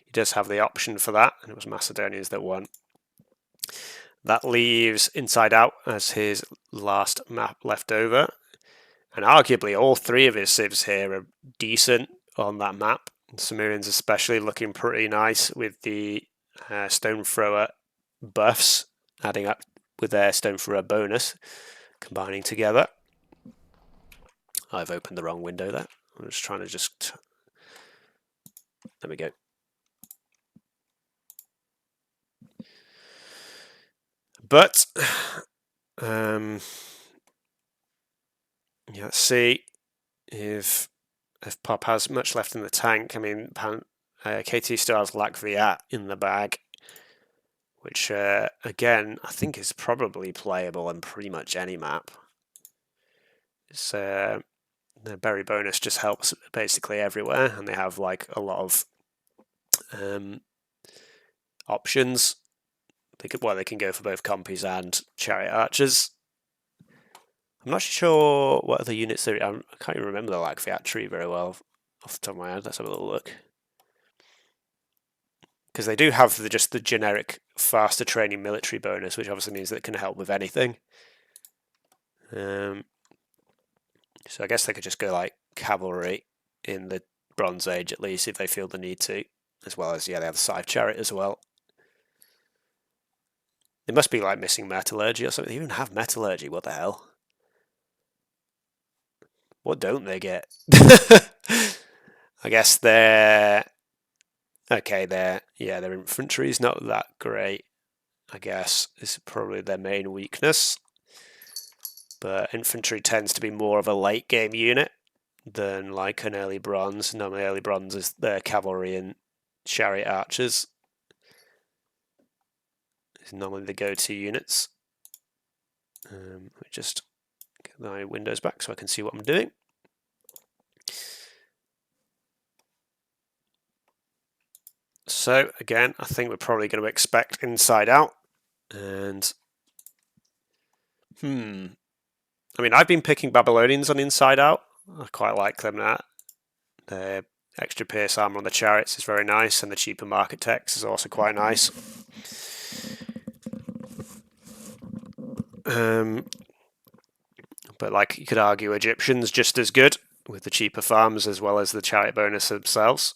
He does have the option for that, and it was Macedonians that won. That leaves Inside Out as his last map left over. And arguably all three of his civs here are decent on that map. Sumerians especially looking pretty nice with the Stone Thrower buffs adding up with their Stone Thrower bonus combining together. I've opened the wrong window there. I'm just trying to there we go. But yeah, let's see if FPoPP has much left in the tank. I mean, KT still has Lakviat in the bag, which again I think is probably playable on pretty much any map. It's the berry bonus just helps basically everywhere, and they have like a lot of options. They can go for both compies and chariot archers. I'm not sure what other units there. I can't even remember the Lakviat tree very well off the top of my head. Let's have a little look. Because they do have just the generic faster training military bonus, which obviously means that it can help with anything. So I guess they could just go like cavalry in the Bronze Age at least if they feel the need to, as well as they have the Scythe Chariot as well. They must be like missing metallurgy or something. They even have metallurgy. What the hell? What don't they get? I guess they're okay. Their infantry is not that great. I guess is probably their main weakness. But infantry tends to be more of a late game unit than like an early bronze. Normally, early bronze is their cavalry and chariot archers. It's normally the go-to units. Let me just get my windows back so I can see what I'm doing. So again, I think we're probably going to expect Inside Out, and I mean, I've been picking Babylonians on Inside Out. I quite like them now. The extra pierce armor on the chariots is very nice, and the cheaper market text is also quite nice. But like you could argue Egyptians just as good with the cheaper farms as well as the chariot bonus themselves.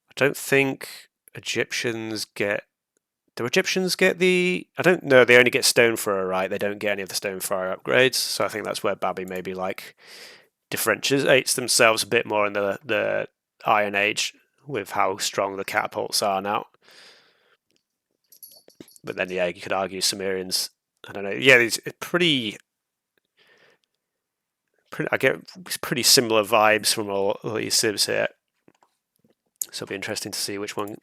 I don't think Egyptians get... Do Egyptians get the... I don't know, they only get Stone Thrower, right? They don't get any of the Stone Thrower upgrades, so I think that's where Babby maybe like differentiates themselves a bit more in the Iron Age with how strong the catapults are now. But then, yeah, you could argue Sumerians... I don't know. Yeah, it's I get pretty similar vibes from all these civs here. So it'll be interesting to see which one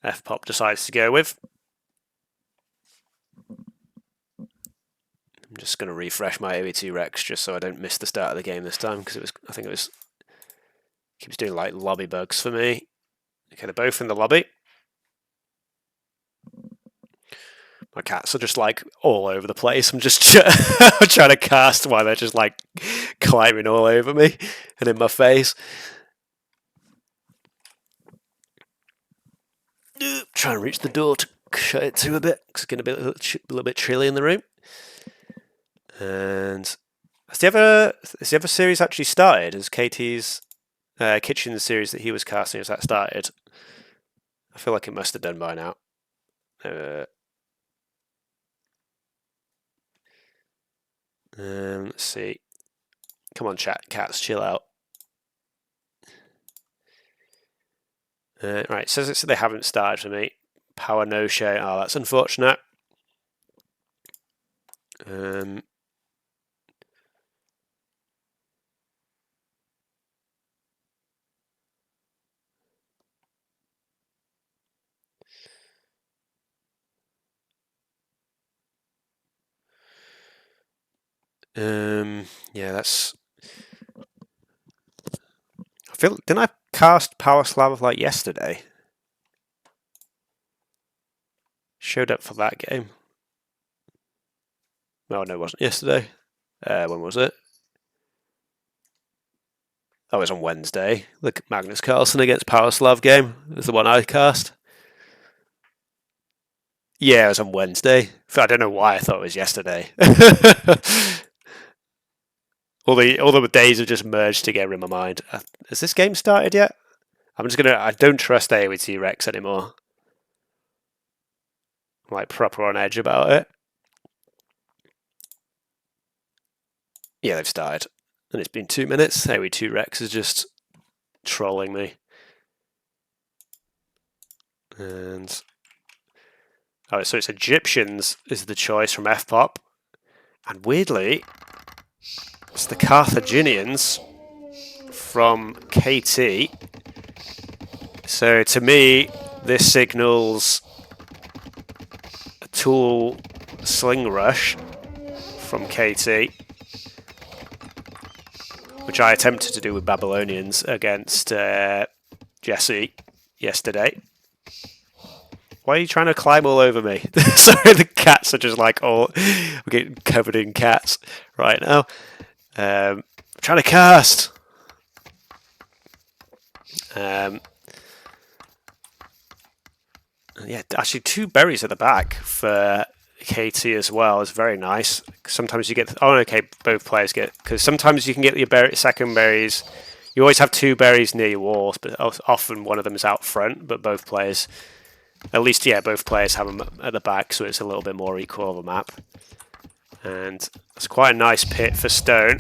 FPoPP decides to go with. I'm just going to refresh my AOE2 Rex just so I don't miss the start of the game this time, because I think it keeps doing like lobby bugs for me. Okay, they're both in the lobby. My cats are just like all over the place. I'm just trying to cast while they're just like climbing all over me and in my face. Trying to reach the door to shut it to a bit because it's going to be a little bit chilly in the room. And has the other series actually started? Has KT's kitchen series that he was casting, has that started? I feel like it must have done by now. Let's see. Come on, cats, chill out. Right, it says they haven't started for me. Power no share. Oh, that's unfortunate. Yeah, that's. Didn't I cast Power Slav like yesterday? Showed up for that game. Oh no, it wasn't yesterday. When was it? That was on Wednesday. The Magnus Carlsen against Power Slav game was the one I cast. Yeah, it was on Wednesday. I don't know why I thought it was yesterday. all the days have just merged together in my mind. Has this game started yet? I don't trust AOE2 Rex anymore. I'm like proper on edge about it. Yeah, they've started. And it's been 2 minutes. AOE2 Rex is just trolling me. And oh, so it's Egyptians is the choice from FPoPP. And weirdly, it's the Carthaginians from KT. So to me, this signals a tool sling rush from KT, which I attempted to do with Babylonians against Jesse yesterday. Why are you trying to climb all over me? Sorry, the cats are just like we're getting covered in cats right now. I'm trying to cast. Yeah, actually 2 berries at the back for KT as well is very nice. Sometimes you get... Oh, okay, both players get... Because sometimes you can get your second berries. You always have 2 berries near your walls, but often one of them is out front, but both players... At least, yeah, both players have them at the back, so it's a little bit more equal of a map. And it's quite a nice pit for stone.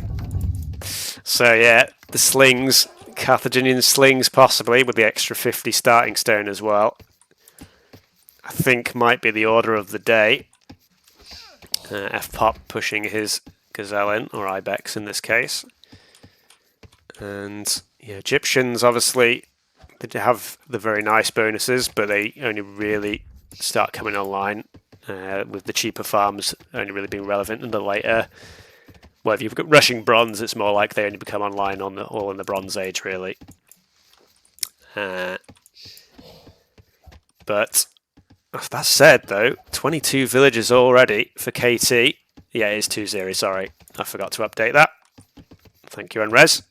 So, yeah, the slings, Carthaginian slings possibly, with the extra 50 starting stone as well. I think might be the order of the day. FPoPP pushing his Gazelle in, or Ibex in this case. And yeah, Egyptians obviously they have the very nice bonuses, but they only really start coming online with the cheaper farms only really being relevant in the later. Well, if you've got rushing bronze, it's more like they only become online all in the Bronze Age, really. But that said, though, 22 villages already for KT. Yeah, it is 2-0, sorry. I forgot to update that. Thank you, Unres.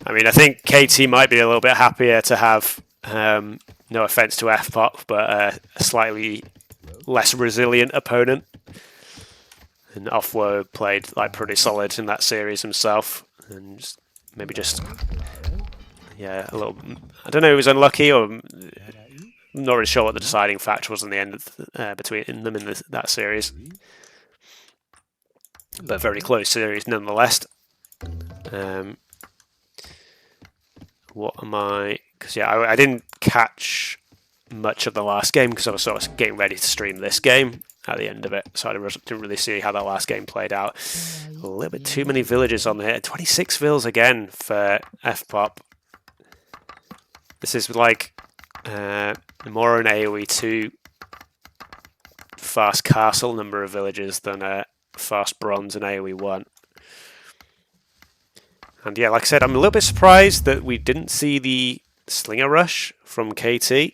I mean, I think KT might be a little bit happier to have, no offence to FPoPP, but a slightly less resilient opponent. And Offwo played like pretty solid in that series himself. And maybe just, yeah, a little... I don't know if he was unlucky or... I'm not really sure what the deciding factor was in the end between them in that series. But very close series nonetheless. What am I... Because, yeah, I didn't catch much of the last game because I was sort of getting ready to stream this game at the end of it. So I didn't really see how that last game played out. A little bit too many villages on there. 26 vills again for FPoPP. This is like more an AOE2 fast castle number of villages than a fast bronze and AOE1. And yeah, like I said, I'm a little bit surprised that we didn't see the Slinger Rush from KT.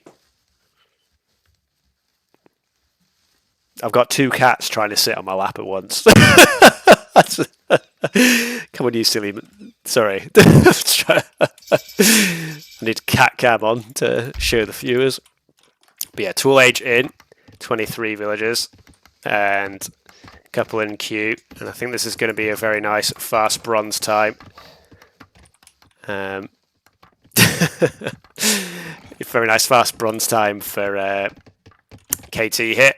I've got 2 cats trying to sit on my lap at once. Come on, you silly... Sorry. I need cat cam on to show the viewers. But yeah, Tool Age in, 23 villagers, and a couple in queue. And I think this is going to be a very nice fast bronze time. Very nice fast bronze time for KT hit.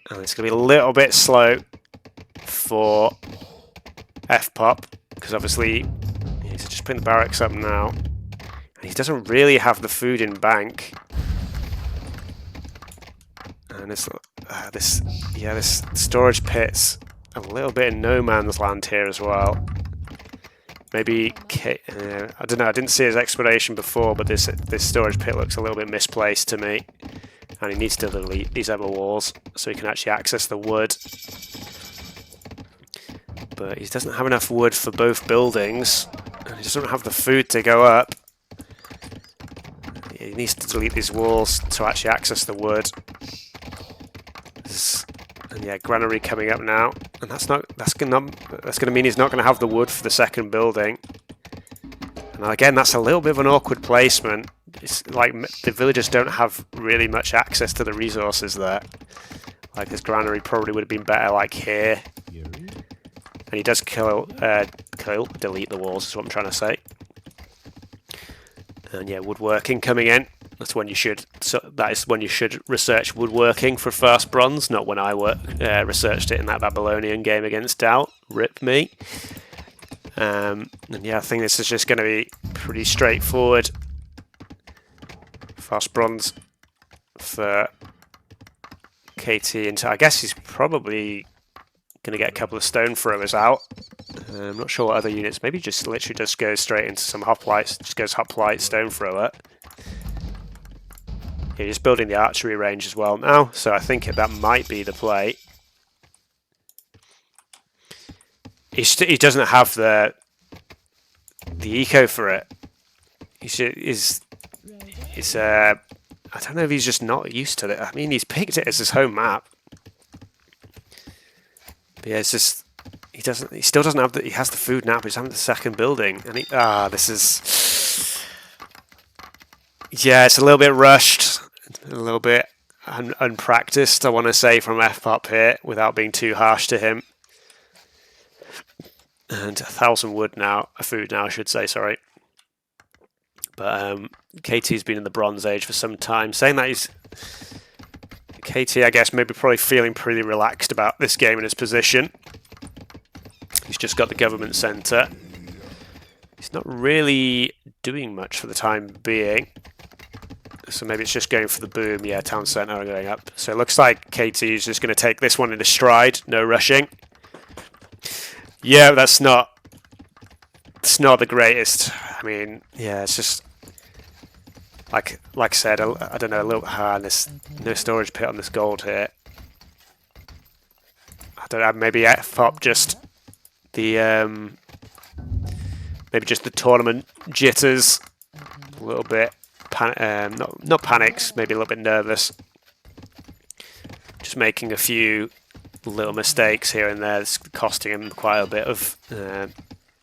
And it's going to be a little bit slow for FPoPP, because obviously he's just putting the barracks up now. And he doesn't really have the food in bank. And this storage pit's a little bit in no man's land here as well. Maybe, I don't know, I didn't see his explanation before, but this storage pit looks a little bit misplaced to me. And he needs to delete these other walls so he can actually access the wood. But he doesn't have enough wood for both buildings, and he doesn't have the food to go up. He needs to delete these walls to actually access the wood. And yeah, granary coming up now, and that's going to mean he's not going to have the wood for the second building. And again, that's a little bit of an awkward placement. It's like the villagers don't have really much access to the resources there. Like this granary probably would have been better like here. And he does delete the walls is what I'm trying to say. And yeah, woodworking coming in. That is when you should research woodworking for fast bronze, not when I researched it in that Babylonian game against Doubt. Rip me. And yeah, I think this is just going to be pretty straightforward. Fast bronze for KT, and I guess he's probably going to get a couple of stone throwers out. I'm not sure what other units. Maybe just literally just goes straight into some hoplites. Just goes hoplite, stone thrower. Yeah, he's building the archery range as well now, so I think that might be the play. He doesn't have the eco for it. I don't know if he's just not used to it. I mean, he's picked it as his home map. But yeah, it's just he still doesn't have he has the food now, but he's having the second building, and yeah, it's a little bit rushed, a little bit unpracticed, I want to say, from FPoPP here, without being too harsh to him. And 1,000 wood now, food now, I should say, sorry. But KT's been in the Bronze Age for some time, saying that he's KT, I guess, maybe probably feeling pretty relaxed about this game and his position. He's just got the government centre. He's not really doing much for the time being. So maybe it's just going for the boom. Yeah, town centre going up. So it looks like KT is just going to take this one in a stride. No rushing. Yeah, it's not the greatest. I mean, yeah, it's just like I said, I don't know, a little there's no storage pit on this gold here. I don't know, maybe FPoPP just the maybe just the tournament jitters, a little bit not panics, maybe a little bit nervous. Just making a few little mistakes here and there. It's costing him quite a bit of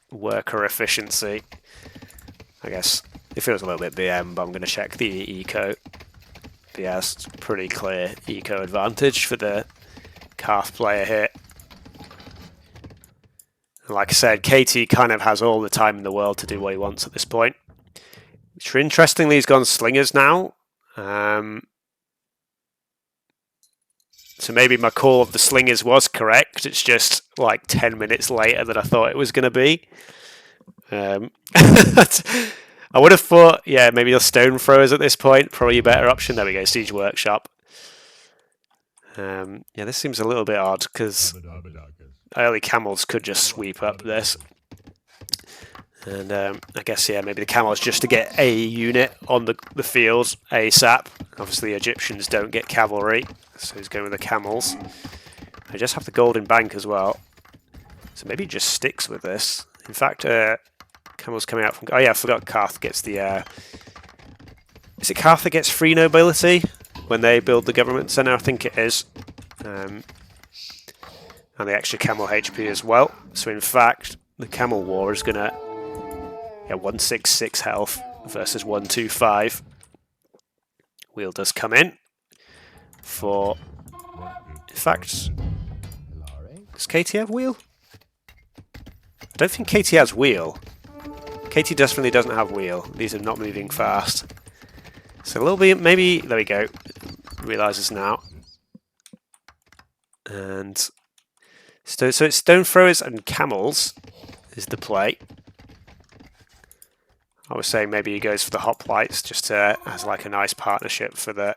worker efficiency. I guess it feels a little bit BM, but I'm going to check the eco. But yeah, it's pretty clear eco advantage for the Karth player here. And like I said, KT kind of has all the time in the world to do what he wants at this point. Which, interestingly, he's gone slingers now. So maybe my call of the slingers was correct. It's just like 10 minutes later than I thought it was going to be. I would have thought, yeah, maybe the stone throwers at this point, probably a better option. There we go, Siege Workshop. Yeah, this seems a little bit odd because early camels could just sweep up this. And I guess, yeah, maybe the camels just to get a unit on the field ASAP. Obviously, Egyptians don't get cavalry, so he's going with the camels. They just have the golden bank as well. So maybe he just sticks with this. In fact, camels coming out from... Oh yeah, I forgot Karth gets the... Is it Karth that gets free nobility when they build the government centre? I think it is. And the extra camel HP as well. So in fact, the camel war is going to... Yeah, 166 health versus 125. Wheel does come in for... In fact, does KT have wheel? I don't think KT has wheel. KT definitely doesn't have wheel. These are not moving fast. So a little bit, maybe... There we go. Realises now. And So it's stone throwers and camels is the play. I was saying maybe he goes for the hoplites just as like a nice partnership for the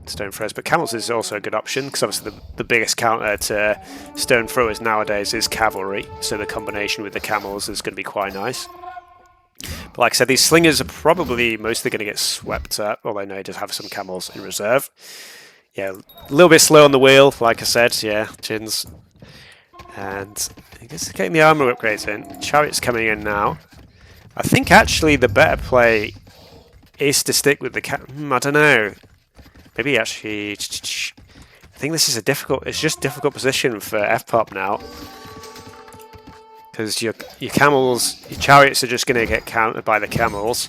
stone throwers. But camels is also a good option because obviously the biggest counter to stone throwers nowadays is cavalry. So the combination with the camels is going to be quite nice. But like I said, these slingers are probably mostly going to get swept up, although no, he does have some camels in reserve. Yeah, a little bit slow on the wheel, like I said, yeah, Jins. And I guess getting the armor upgrades in. Chariot's coming in now. I think actually the better play is to stick with the I don't know. Maybe actually... I think this is a difficult... It's just a difficult position for FPoP now. Because your camels... Your chariots are just going to get countered by the camels.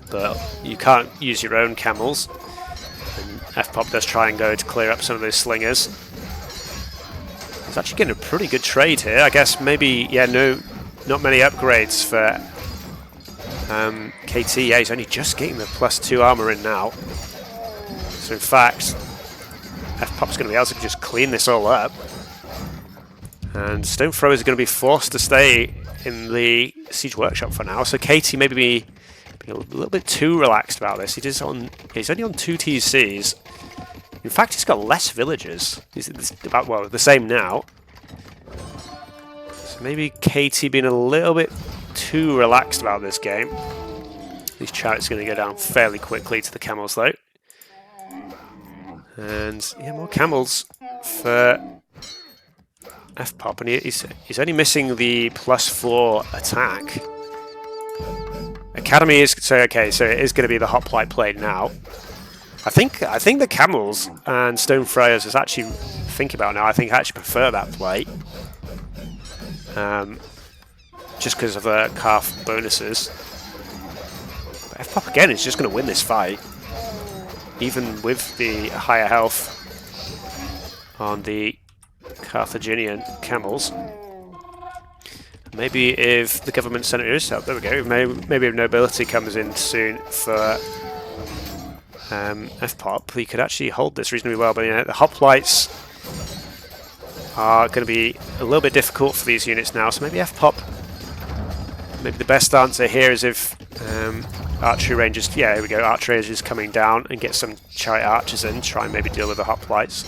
But you can't use your own camels. And FPoP does try and go to clear up some of those slingers. He's actually getting a pretty good trade here. I guess maybe, yeah, not many upgrades for KT. Yeah, he's only just getting the +2 armor in now. So in fact, FPoP's going to be able to just clean this all up. And Stone Throwers are going to be forced to stay in the Siege Workshop for now. So KT maybe be a little bit too relaxed about this. He's only on 2 TCs. In fact, he's got less villagers. He's about, well, the same now. So maybe KT being a little bit too relaxed about this game. These chariots are going to go down fairly quickly to the camels, though. And, yeah, more camels for FPoP. And he's only missing the +4 attack. Academy is... So, okay, so it is going to be the hoplite play now. I think the camels and stone throwers is actually thinking about now. I think I actually prefer that play, just because of the calf bonuses. But FPoP again is just going to win this fight, even with the higher health on the Carthaginian camels. Maybe if the government centre is up, there we go. Maybe if nobility comes in soon for FPoP, we could actually hold this reasonably well, but the hoplites are going to be a little bit difficult for these units now, so maybe FPoP, maybe the best answer here is if archery rangers, yeah, here we go, archery rangers coming down and get some chariot archers in, try and maybe deal with the hoplites.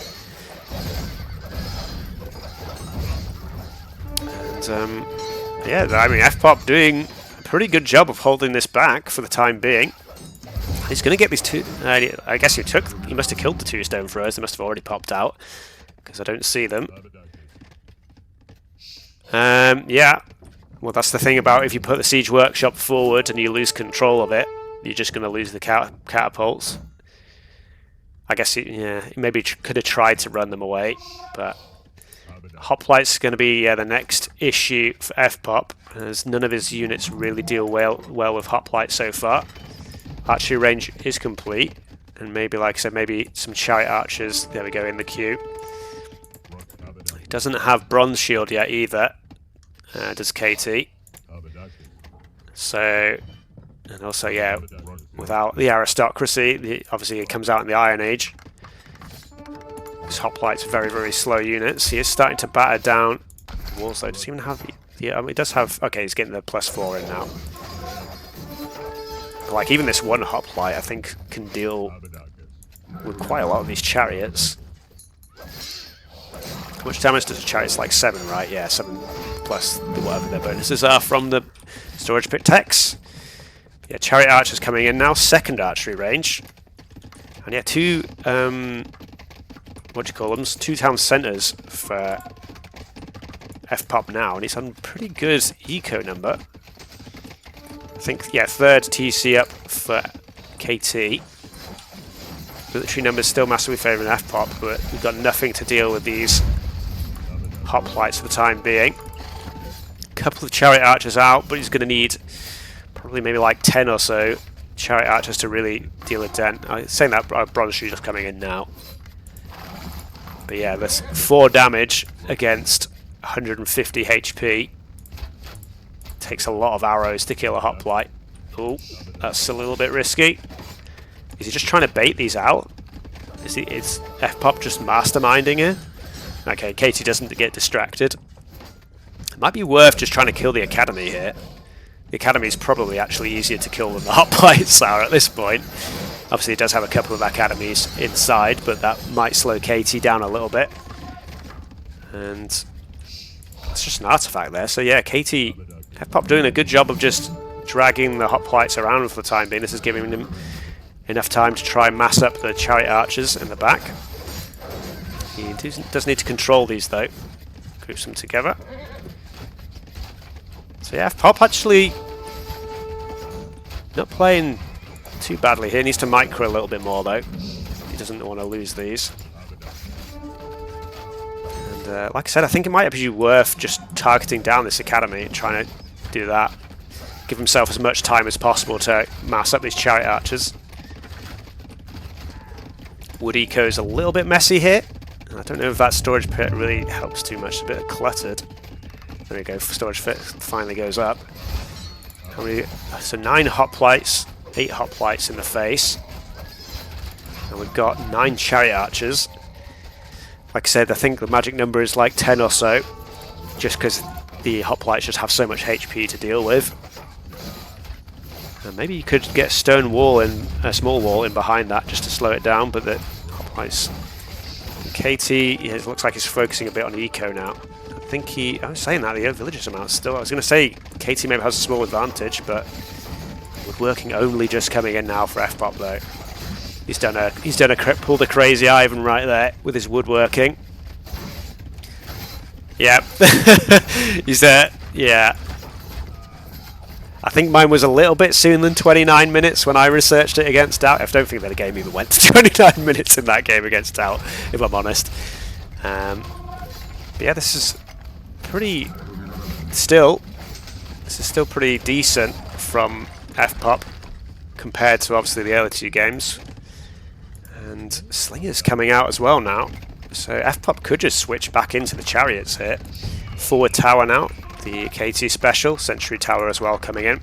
And yeah, I mean, FPoP doing a pretty good job of holding this back for the time being. He's going to get these 2... I guess he must have killed the 2 stone throwers. They must have already popped out, because I don't see them. Yeah. Well, that's the thing about if you put the Siege Workshop forward and you lose control of it, you're just going to lose the catapults. I guess he maybe could have tried to run them away, but... Hoplite's going to be the next issue for FPoP, as none of his units really deal well with hoplite so far. Archery range is complete, and maybe, like I said, maybe some chariot archers, there we go, in the queue. He doesn't have bronze shield yet either, does KT. So, and also, yeah, without the aristocracy, obviously it comes out in the Iron Age. This hoplite's very, very slow units. He is starting to batter down walls, though. Does he even have... Yeah, I mean, he does have... Okay, he's getting the +4 in now. Like, even this one hoplite, I think, can deal with quite a lot of these chariots. How much damage does a chariot? It's like 7, right? Yeah, 7 plus whatever their bonuses are from the storage pit techs. Yeah, chariot archers coming in now. Second archery range. And yeah, 2... what do you call them? 2 town centres for FPoP now. And he's on pretty good eco number. I think, yeah, 3rd TC up for KT. Military numbers still massively favouring FPoP, but we've got nothing to deal with these hoplites for the time being. Couple of chariot archers out, but he's going to need probably maybe like 10 or so chariot archers to really deal a dent. I'm saying that bronze shooter's coming in now. But yeah, that's 4 damage against 150 HP. Takes a lot of arrows to kill a hoplite. Oh, that's a little bit risky. Is he just trying to bait these out? Is FPoP just masterminding it? Okay, Katie doesn't get distracted. It might be worth just trying to kill the Academy here. The Academy is probably actually easier to kill than the Hoplites are at this point. Obviously it does have a couple of Academies inside, but that might slow Katie down a little bit. And it's just an artifact there. So yeah, Katie, FPoPP doing a good job of just dragging the Hoplites around for the time being. This is giving them enough time to try and mass up the Chariot Archers in the back. He does need to control these though. Groups them together. So yeah, FPoPP actually not playing too badly here. Needs to micro a little bit more though. He doesn't want to lose these. And like I said, I think it might be worth just targeting down this Academy and trying to do that. Give himself as much time as possible to mass up these Chariot Archers. Wood Eco is a little bit messy here. I don't know if that storage pit really helps too much. It's a bit cluttered. There we go. Storage pit finally goes up. How many? So 9 Hoplites, 8 Hoplites in the face, and we've got 9 Chariot Archers. Like I said, I think the magic number is like 10 or so, just because the Hoplites just have so much HP to deal with. And maybe you could get a stone wall and a small wall in behind that just to slow it down, but the Hoplites. Katie, yeah, it looks like he's focusing a bit on eco now. I was saying that the villagers amount still. I was going to say Katie maybe has a small advantage, but woodworking only just coming in now for FPoPP though. He's pulled a crazy Ivan right there with his woodworking. Yep. He's there. Yeah. I think mine was a little bit sooner than 29 minutes when I researched it against Doubt. I don't think that the game even went to 29 minutes in that game against Doubt, if I'm honest. But yeah, this is still pretty decent from FPoPP compared to obviously the early 2 games. And Slinger's coming out as well now. So FPoPP could just switch back into the Chariots here. Forward tower now. The KT special, Sentry Tower as well coming in.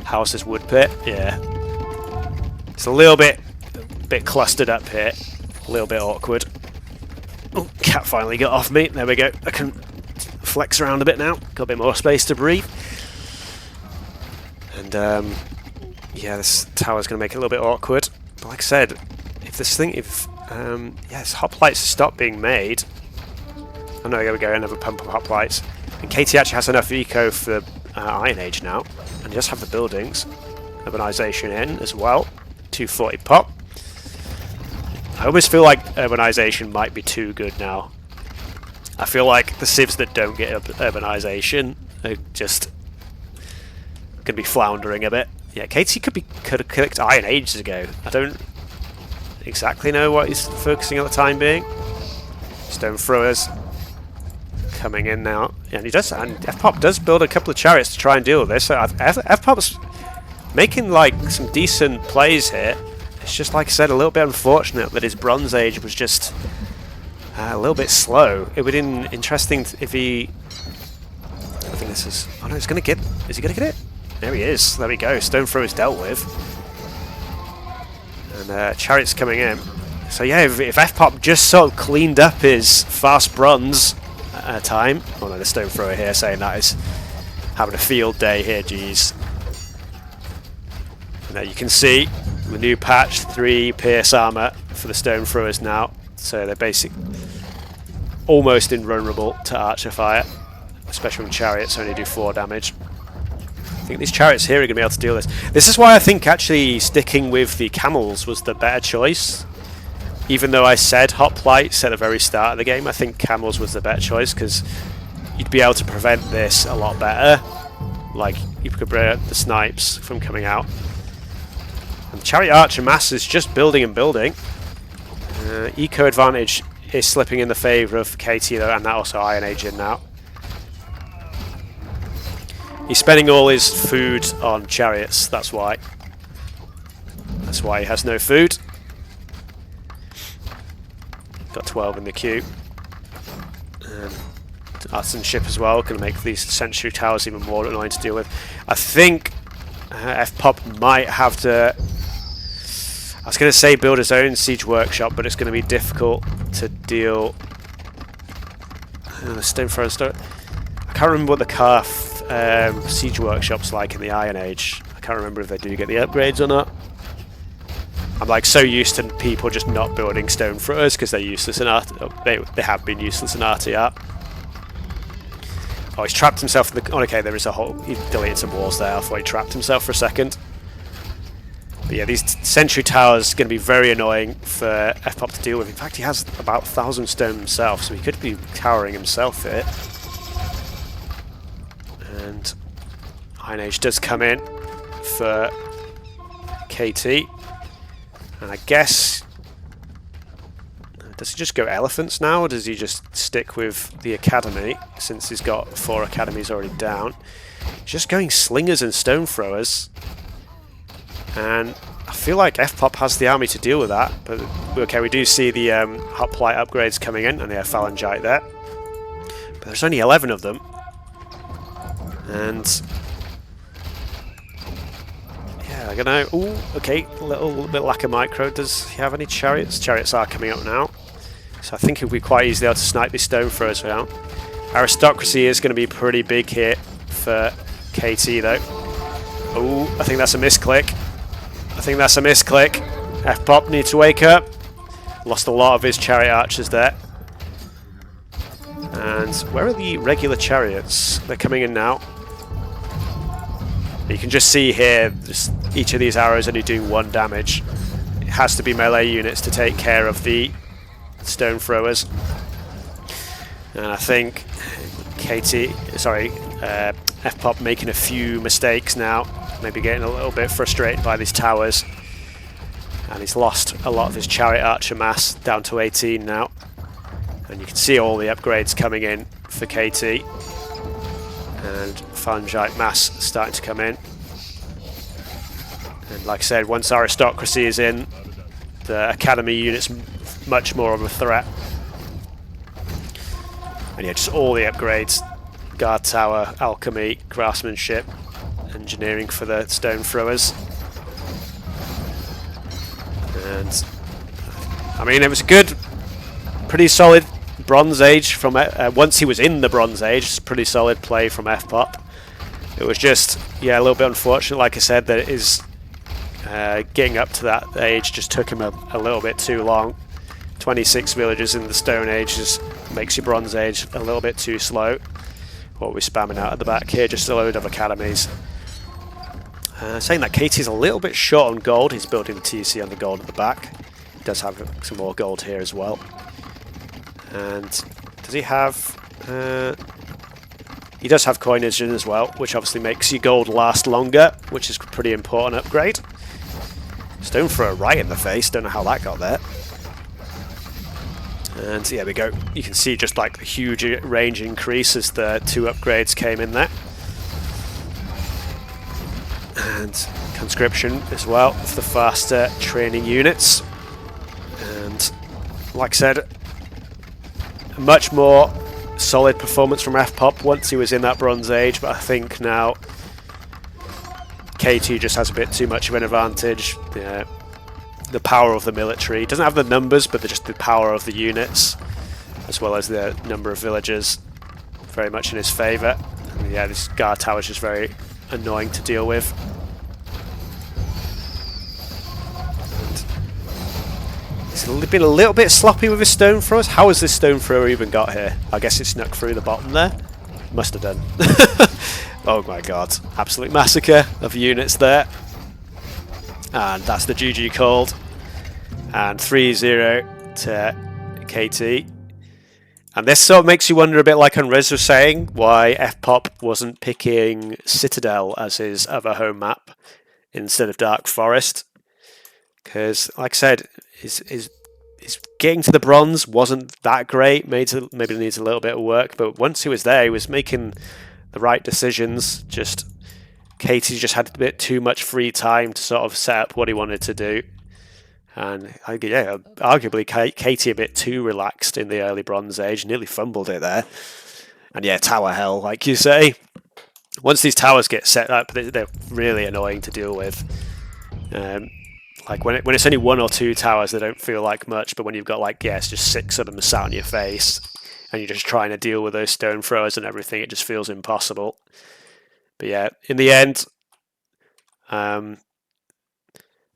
House's Wood Pit, yeah. It's a little bit clustered up here. A little bit awkward. Oh, cat finally got off me. There we go. I can flex around a bit now. Got a bit more space to breathe. And yeah, this tower's going to make it a little bit awkward. But like I said, if this Hoplites stop being made. Oh no, there we go, another pump of Hoplites. And KT actually has enough eco for Iron Age now. And just have the buildings. Urbanization in as well. 240 pop. I almost feel like urbanization might be too good now. I feel like the civs that don't get urbanization are just going to be floundering a bit. Yeah, KT could have clicked Iron ages ago. I don't exactly know what he's focusing on the time being. Stone throwers coming in now. Yeah, and FPoPP does build a couple of chariots to try and deal with this. So FPoPP's making like some decent plays here. It's just, like I said, a little bit unfortunate that his Bronze Age was just a little bit slow. It would be interesting if he... I think this is... Oh no, he's going to get... Is he going to get it? There he is. There we go. Stone Throw is dealt with. And Chariot's coming in. So yeah, if FPoPP just sort of cleaned up his fast bronze time... Oh no, the Stone Thrower here saying that is having a field day here, geez. Now you can see... The new patch, 3 pierce armor for the stone throwers now, so they're basically almost invulnerable to archer fire, especially when chariots only do 4 damage. I think these chariots here are going to be able to deal with this. This is why I think actually sticking with the camels was the better choice. Even though I said hoplites at the very start of the game, I think camels was the better choice because you'd be able to prevent this a lot better. Like, you could prevent the snipes from coming out. And the Chariot Archer mass is just building and building. Eco advantage is slipping in the favour of KT though, and that also Iron Age in now. He's spending all his food on chariots, that's why. That's why he has no food. Got 12 in the queue. Artisan ship as well, going to make these sentry towers even more annoying to deal with. I think FPoPP might have to... I was going to say build his own siege workshop, but it's going to be difficult to deal The stone thrower stone. I can't remember what the calf siege workshop's like in the Iron Age. I can't remember if they do get the upgrades or not. I'm like so used to people just not building stone throwers because they're useless in they have been useless in RTR. Oh, he's trapped himself in the... Oh, okay, there is a hole. He deleted some walls there. I thought he trapped himself for a second. But yeah, these sentry towers are going to be very annoying for FPoPP to deal with. In fact, he has about 1,000 stone himself, so he could be towering himself here. And Iron Age does come in for KT. And I guess... Does he just go elephants now, or does he just stick with the academy, since he's got 4 academies already down? He's just going slingers and stone throwers. And I feel like FPoPP has the army to deal with that. But okay, we do see the hoplite upgrades coming in, and they have phalangite there. But there's only 11 of them. And... yeah, I don't know. Ooh, okay, a little bit lack of micro. Does he have any chariots? Chariots are coming up now. So I think he'll be quite easily able to snipe these stone throwers out. Aristocracy is going to be pretty big here for KT though. Oh, I think that's a misclick. I think that's a misclick. FPoPP needs to wake up. Lost a lot of his chariot archers there. And where are the regular chariots? They're coming in now. You can just see here, just each of these arrows only doing 1 damage. It has to be melee units to take care of the stone throwers. And I think FPoPP making a few mistakes now, maybe getting a little bit frustrated by these towers. And he's lost a lot of his chariot archer mass, down to 18 now. And you can see all the upgrades coming in for KT. And phalangite mass starting to come in. And like I said, once aristocracy is in, the academy unit's much more of a threat. And yeah, just all the upgrades. Guard tower, alchemy, craftsmanship, engineering for the stone throwers. And I mean, it was a good, pretty solid Bronze Age from once he was in the Bronze Age. It's pretty solid play from FPoPP. It was just, yeah, a little bit unfortunate, like I said, that it is getting up to that age just took him a little bit too long. 26 villagers in the Stone Age just makes your Bronze Age a little bit too slow. What we're spamming out at the back here, just a load of academies. Saying that KT's a little bit short on gold. He's building the TC on the gold at the back. He does have some more gold here as well. And does he have... he does have coinage in as well, which obviously makes your gold last longer, which is a pretty important upgrade. Stone thrower right in the face, don't know how that got there. And here we go. You can see just like the huge range increase as the 2 upgrades came in there. And conscription as well for the faster training units. And like I said, a much more solid performance from FPoPP once he was in that Bronze Age, but I think now KT just has a bit too much of an advantage. The power of the military doesn't have the numbers, but just the power of the units, as well as the number of villagers, very much in his favour. And yeah, this guard tower is just very annoying to deal with. And he's been a little bit sloppy with his stone throwers. How has this stone thrower even got here? I guess it snuck through the bottom there. Must have done. Oh my god, absolute massacre of units there. And that's the GG called. And 3-0 to KT. And this sort of makes you wonder a bit, like Unres was saying, why FPoPP wasn't picking Citadel as his other home map instead of Dark Forest. Because, like I said, his getting to the bronze wasn't that great. Maybe it needs a little bit of work. But once he was there, he was making the right decisions. Just KT just had a bit too much free time to sort of set up what he wanted to do. And yeah, arguably KT a bit too relaxed in the early Bronze Age, nearly fumbled it there. And yeah, tower hell, like you say. Once these towers get set up, they're really annoying to deal with. Like when it's only 1 or 2 towers, they don't feel like much. But when you've got like, yeah, it's just 6 of them sat on your face, and you're just trying to deal with those stone throwers and everything, it just feels impossible. But yeah, in the end,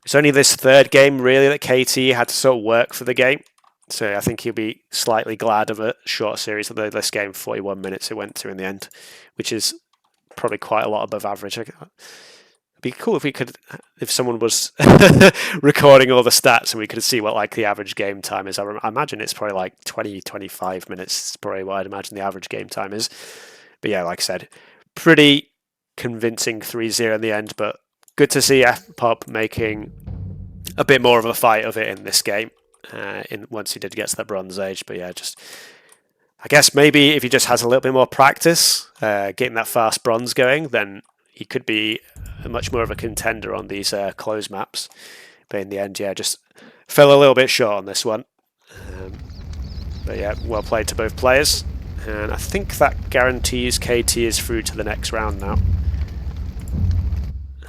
it's only this third game really that KT had to sort of work for the game. So I think he'll be slightly glad of a short series. Although this game, 41 minutes it went to in the end, which is probably quite a lot above average. It'd be cool if someone was recording all the stats and we could see what like the average game time is. I imagine it's probably like 20, 25 minutes. It's probably what I'd imagine the average game time is. But yeah, like I said, pretty convincing 3-0 in the end. But good to see FPoPP making a bit more of a fight of it in this game. Once he did get to the Bronze Age, but yeah, just I guess maybe if he just has a little bit more practice getting that fast bronze going, then he could be much more of a contender on these closed maps. But in the end, yeah, just fell a little bit short on this one. But yeah, well played to both players, and I think that guarantees KT is through to the next round now.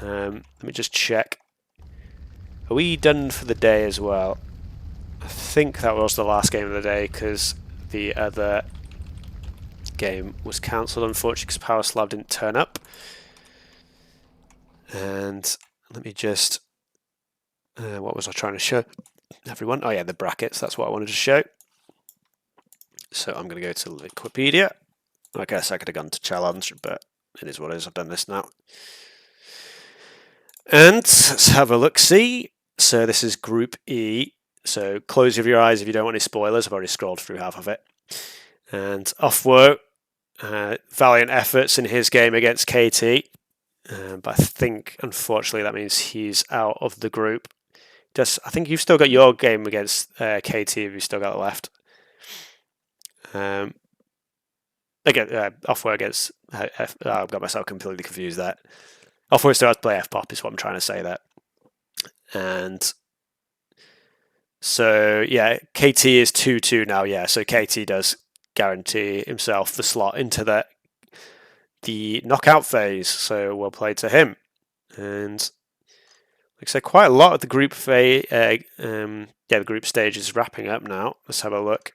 Let me just check. Are we done for the day as well? I think that was the last game of the day because the other game was cancelled, unfortunately, because Power Slav didn't turn up. And let me just... what was I trying to show everyone? Oh yeah, the brackets. That's what I wanted to show. So I'm going to go to Wikipedia. I guess I could have gone to challenge, but it is what it is. I've done this now. And let's have a look-see. So this is Group E. So close your eyes if you don't want any spoilers. I've already scrolled through half of it. And Offwo, valiant efforts in his game against KT. But I think, unfortunately, that means he's out of the group. I think you've still got your game against KT if you've still got it left. Again, Offwo against... I've got myself completely confused there. Offwo still has to play FPoPP is what I'm trying to say there. And... So, yeah, KT is 2-2 now, yeah. So KT does guarantee himself the slot into the knockout phase. So, well played to him. And, like I said, quite a lot of the group the group stage is wrapping up now. Let's have a look.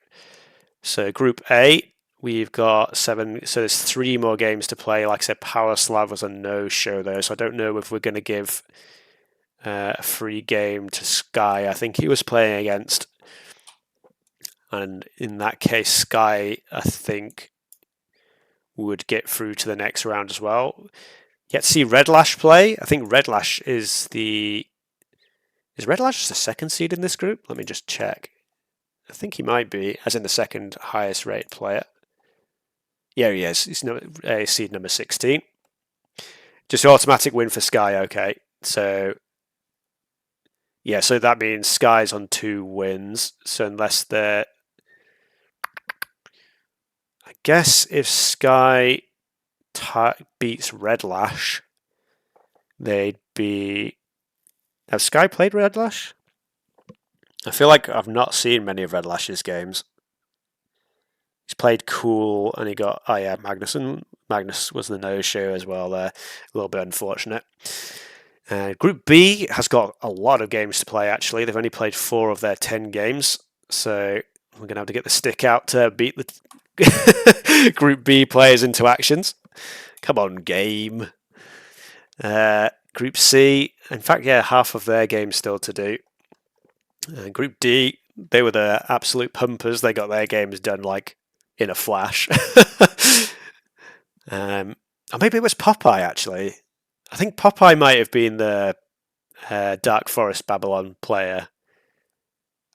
So, Group A, we've got 7. So, there's 3 more games to play. Like I said, Power Slav was a no-show there. So, I don't know if we're going to give... a free game to Sky, I think he was playing against, and in that case Sky I think would get through to the next round as well. Yet to see Redlash play. I think Redlash is Redlash the second seed in this group? Let me just check. I think he might be, as in the second highest rated player. Yeah, he is. He's seed number 16. Just automatic win for Sky. Okay, so yeah, so that means Sky's on 2 wins. So unless they're... I guess if Sky beats Redlash, they'd be... Have Sky played Redlash? I feel like I've not seen many of Redlash's games. He's played Cool and he got... Oh yeah, Magnus was the no-show as well there. A little bit unfortunate. Group B has got a lot of games to play, actually. They've only played 4 of their 10 games. So we're going to have to get the stick out to beat the Group B players into actions. Come on, game. Group C, in fact, yeah, half of their games still to do. Group D, they were the absolute pumpers. They got their games done like in a flash. Or maybe it was Popeye, actually. I think Popeye might have been the Dark Forest Babylon player.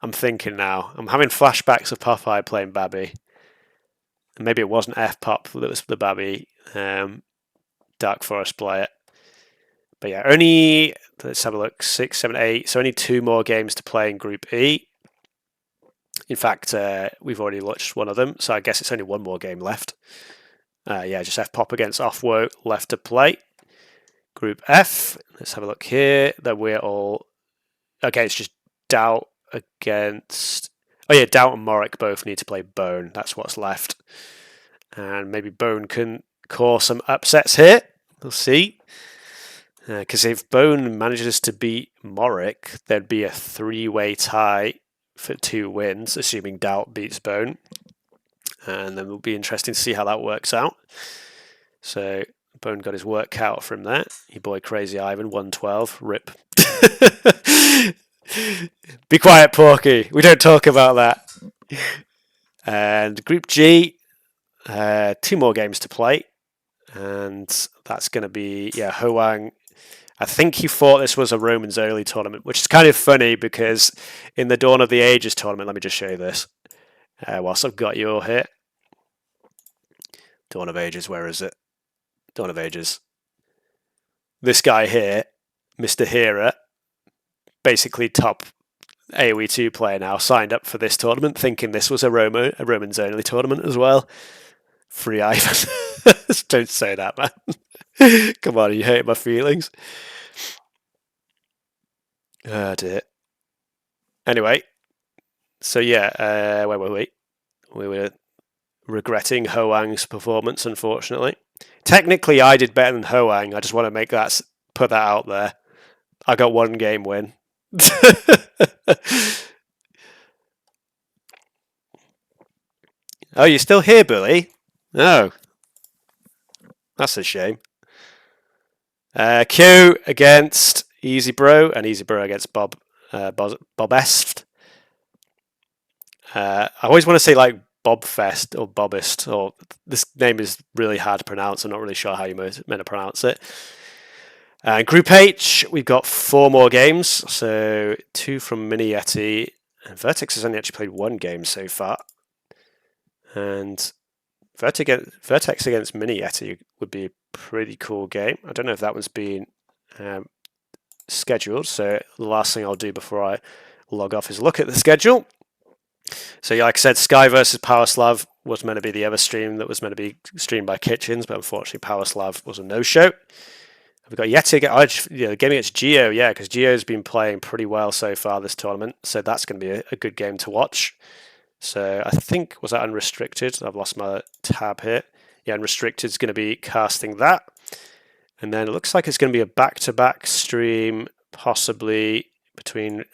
I'm thinking now. I'm having flashbacks of Popeye playing Babby. And maybe it wasn't FPoPP that was the Babby Dark Forest player. But yeah, only, let's have a look, 6, 7, 8. So only 2 more games to play in Group E. In fact, we've already watched one of them. So I guess it's only 1 more game left. Yeah, just FPoPP against Offwo left to play. Group F, let's have a look here. Then we're all... Okay, it's just Doubt against... Oh yeah, Doubt and Morik both need to play Bone. That's what's left. And maybe Bone can cause some upsets here. We'll see. Because if Bone manages to beat Morik, there'd be a 3-way tie for 2 wins, assuming Doubt beats Bone. and then it'll be interesting to see how that works out. So Bone got his work cut out from that. Your boy Crazy Ivan, 112, rip. Be quiet, Porky. We don't talk about that. And Group G, 2 more games to play. And that's going to be, Hoang. I think he thought this was a Romans only tournament, which is kind of funny because in the Dawn of the Ages tournament, let me just show you this. Whilst I've got you all here. Dawn of Ages, where is it? Dawn of Ages. This guy here, Mr. Hera, basically top AOE2 player now, signed up for this tournament thinking this was a Romans only tournament as well. Free Ivan. Don't say that, man. Come on, you hurt my feelings. Oh dear. Anyway, so yeah, wait. We were regretting Hoang's performance, unfortunately. Technically, I did better than Hoang. I just want to put that out there. I got 1 game win. Oh, you're still here, Billy? Oh. That's a shame. Q against Easy Bro, and Easy Bro against Bob Est. I always want to say like Bobfest or Bobist, or this name is really hard to pronounce. I'm not really sure how you're meant to pronounce it. Group H, we've got 4 more games. So 2 from Mini Yeti, and Vertex has only actually played 1 game so far. And Vertex against Mini Yeti would be a pretty cool game. I don't know if that one's been scheduled. So the last thing I'll do before I log off is look at the schedule. So like I said, Sky versus Powerslav was meant to be the other stream that was meant to be streamed by Kitchens, but unfortunately Powerslav was a no-show. We've got Yeti game against Geo, because Geo's been playing pretty well so far this tournament, so that's going to be a good game to watch. So I think, was that Unrestricted? I've lost my tab here. Yeah, Unrestricted is going to be casting that. And then it looks like it's going to be a back-to-back stream, possibly between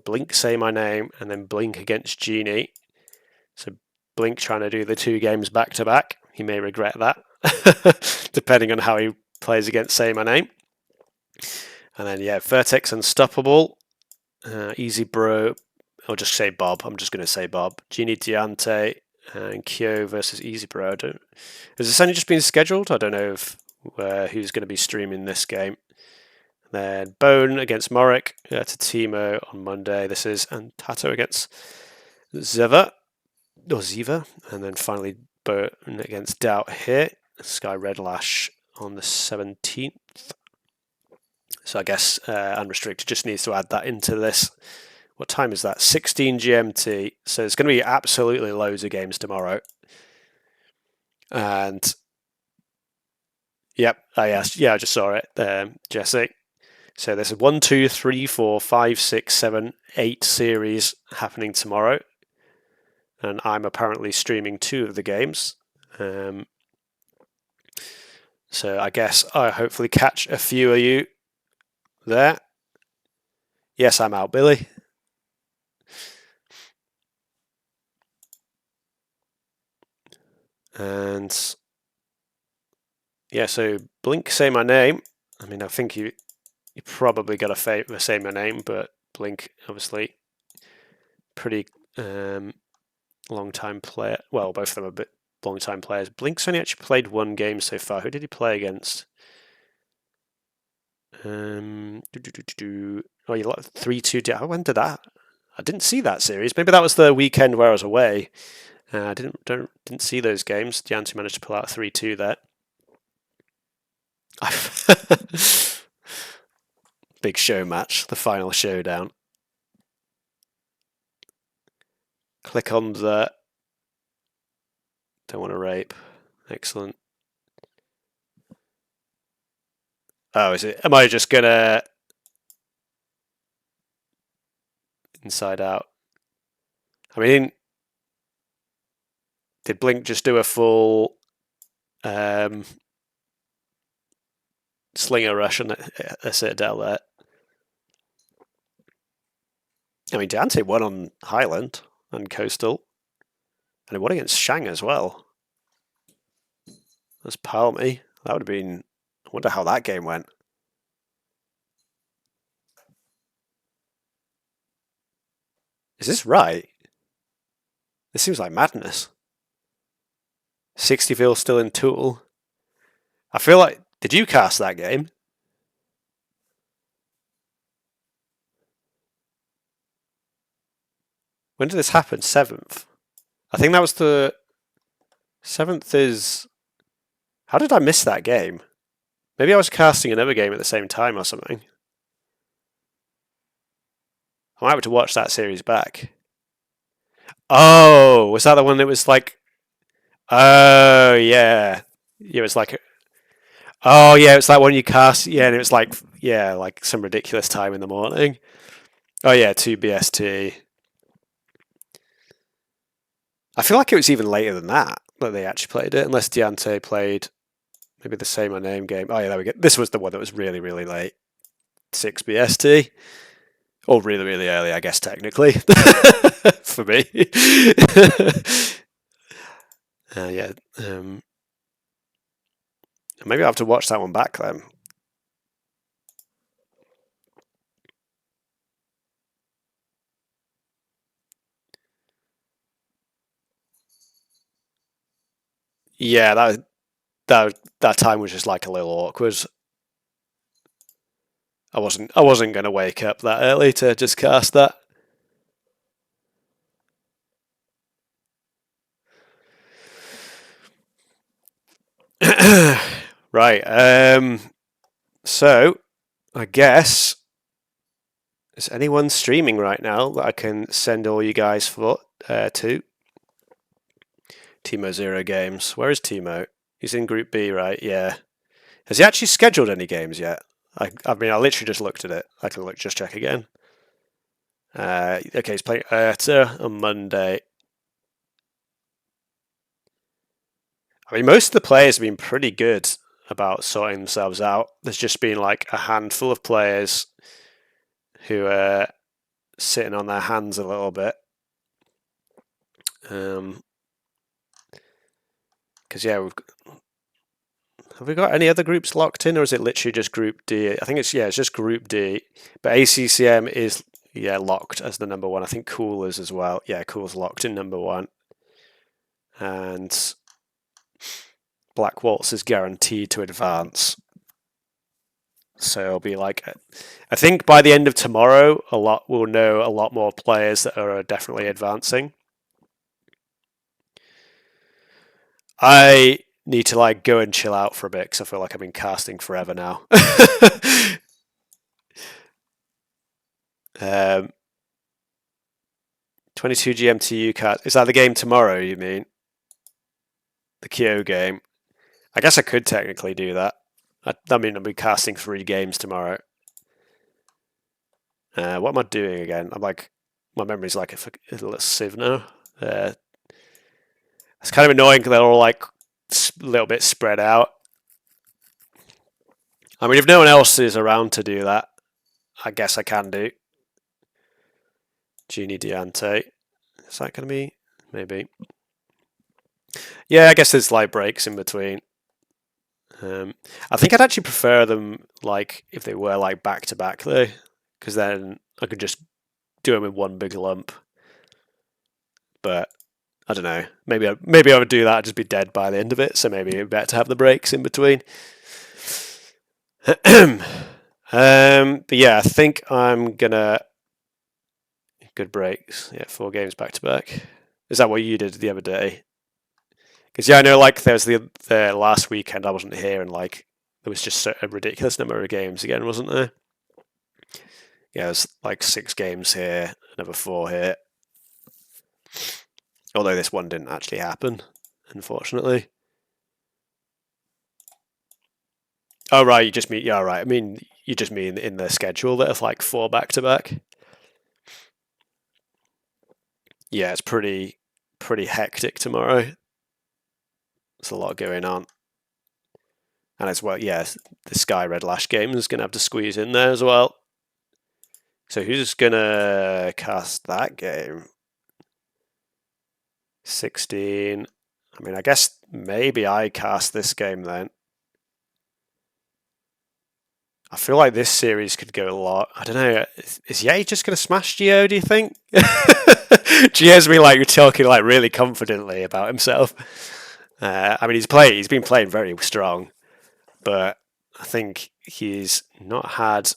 Blink Say My Name and then Blink against Genie. So Blink trying to do the 2 games back-to-back. He may regret that, depending on how he plays against Say My Name. And then, Vertex Unstoppable, Easy Bro, I'll just say Bob. I'm just going to say Bob. Genie Diante and Kyo versus Easy Bro. Has this only just been scheduled? I don't know who's going to be streaming this game. Then Bone against Morik, Timo on Monday. This is, and Tato against Ziva, and then finally Bone against Doubt here. Sky Red Lash on the 17th. So I guess Unrestricted just needs to add that into this. What time is that? 16 GMT. So it's going to be absolutely loads of games tomorrow. And I just saw it, Jesse. So there's a 1, 2, 3, 4, 5, 6, 7, 8 series happening tomorrow. And I'm apparently streaming 2 of the games. So I guess I'll hopefully catch a few of you there. Yes, I'm out, Billy. And so Blink Say My Name. I mean, I think you probably got to say my name, but Blink, obviously, pretty long-time player. Well, both of them are a bit long-time players. Blink's only actually played 1 game so far. Who did he play against? Oh, you like 3-2. When did that? I didn't see that series. Maybe that was the weekend where I was away. I didn't see those games. Diante managed to pull out 3-2 there. Big show match, the final showdown. Click on the... Don't want to rape. Excellent. Oh, is it? Am I just gonna... Inside Out. I mean... Did Blink just do a full... Slinger rush on a Citadel there? I mean, Dante won on Highland and Coastal. And it won against Shang as well. That's Palmy. That would have been... I wonder how that game went. Is this right? This seems like madness. 60 still in Tool. I feel like... Did you cast that game? When did this happen? 7th? I think that was the... 7th is... How did I miss that game? Maybe I was casting another game at the same time or something. I might have to watch that series back. Oh, was that the one that was like... Oh, yeah. It was like... Oh, yeah, it's that one you cast... Yeah, and it was like... Yeah, like some ridiculous time in the morning. Oh, yeah, 2 BST. I feel like it was even later than that they actually played it, unless Deante played maybe the same or name game. Oh, yeah, there we go. This was the one that was really, really late. 6 BST. Or really, really early, I guess, technically. For me. Yeah. Maybe I'll have to watch that one back then. Yeah, that time was just like a little awkward. I wasn't going to wake up that early to just cast that. Right. So I guess, is anyone streaming right now that I can send all you guys to? Timo Zero Games. Where is Timo? He's in Group B, right? Yeah. Has he actually scheduled any games yet? I mean, I literally just looked at it. I can just check again. Okay, he's playing Erta on Monday. I mean, most of the players have been pretty good about sorting themselves out. There's just been like a handful of players who are sitting on their hands a little bit. Because yeah, have we got any other groups locked in, or is it literally just Group D? I think it's just Group D. But ACCM is locked as the number one. I think Cool is as well. Yeah, Cool's locked in number one, and Black Waltz is guaranteed to advance. So it'll be like, I think by the end of tomorrow, we'll know a lot more players that are definitely advancing. I need to like go and chill out for a bit because I feel like I've been casting forever now. 22 GMT UCAT. Is that the game tomorrow, you mean? The Kyo game. I guess I could technically do that. I mean, I'll be casting 3 games tomorrow. What am I doing again? I'm like, my memory's like a little sieve now. It's kind of annoying because they're all like a little bit spread out. I mean, if no one else is around to do that, I guess I can do. Genie Deante. Is that going to be? Maybe. Yeah, I guess there's like breaks in between. I think I'd actually prefer them like if they were like back to back though, because then I could just do them in one big lump. But I don't know. Maybe I would do that. I'd just be dead by the end of it. So maybe it'd be better to have the breaks in between. But yeah, I think I'm gonna good breaks. Yeah, 4 games back to back. Is that what you did the other day? Because yeah, I know like there's the last weekend I wasn't here and like there was just a ridiculous number of games again, wasn't there? Yeah, there's like 6 games here, another 4 here. Although this one didn't actually happen, unfortunately. Oh right, you just mean right. I mean you just mean in the schedule that it's like 4 back to back. Yeah, it's pretty hectic tomorrow. There's a lot going on. And as well, yeah, the Sky Red Lash game is going to have to squeeze in there as well. So who's going to cast that game? 16. I mean, I guess maybe I cast this game then. I feel like this series could go a lot. I don't know. Is Ye just going to smash Geo, do you think? Geo's me like you're talking like really confidently about himself. I mean, he's been playing very strong, but I think he's not had.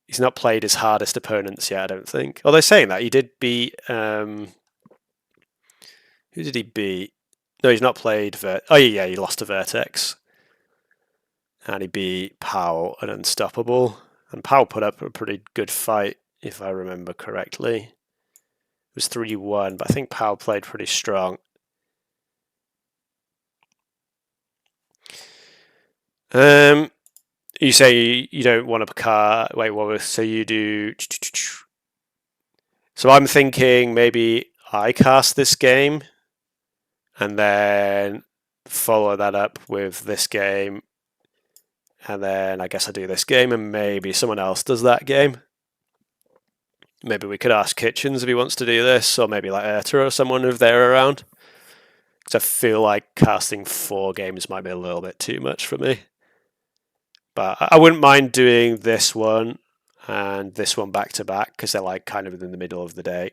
He's not played his hardest opponents yet, I don't think. Although saying that, he did beat. Who did he beat? No, he's not played. Oh yeah, he lost to Vertex, and he beat Powell and Unstoppable. And Powell put up a pretty good fight, if I remember correctly. It was 3-1, but I think Powell played pretty strong. You say you don't want a car. Wait, what was so you do? So I'm thinking maybe I cast this game and then follow that up with this game. And then I guess I do this game and maybe someone else does that game. Maybe we could ask Kitchens if he wants to do this, or maybe like Erta or someone if they're around. Because I feel like casting 4 games might be a little bit too much for me. But I wouldn't mind doing this one and this one back to back because they're like kind of in the middle of the day.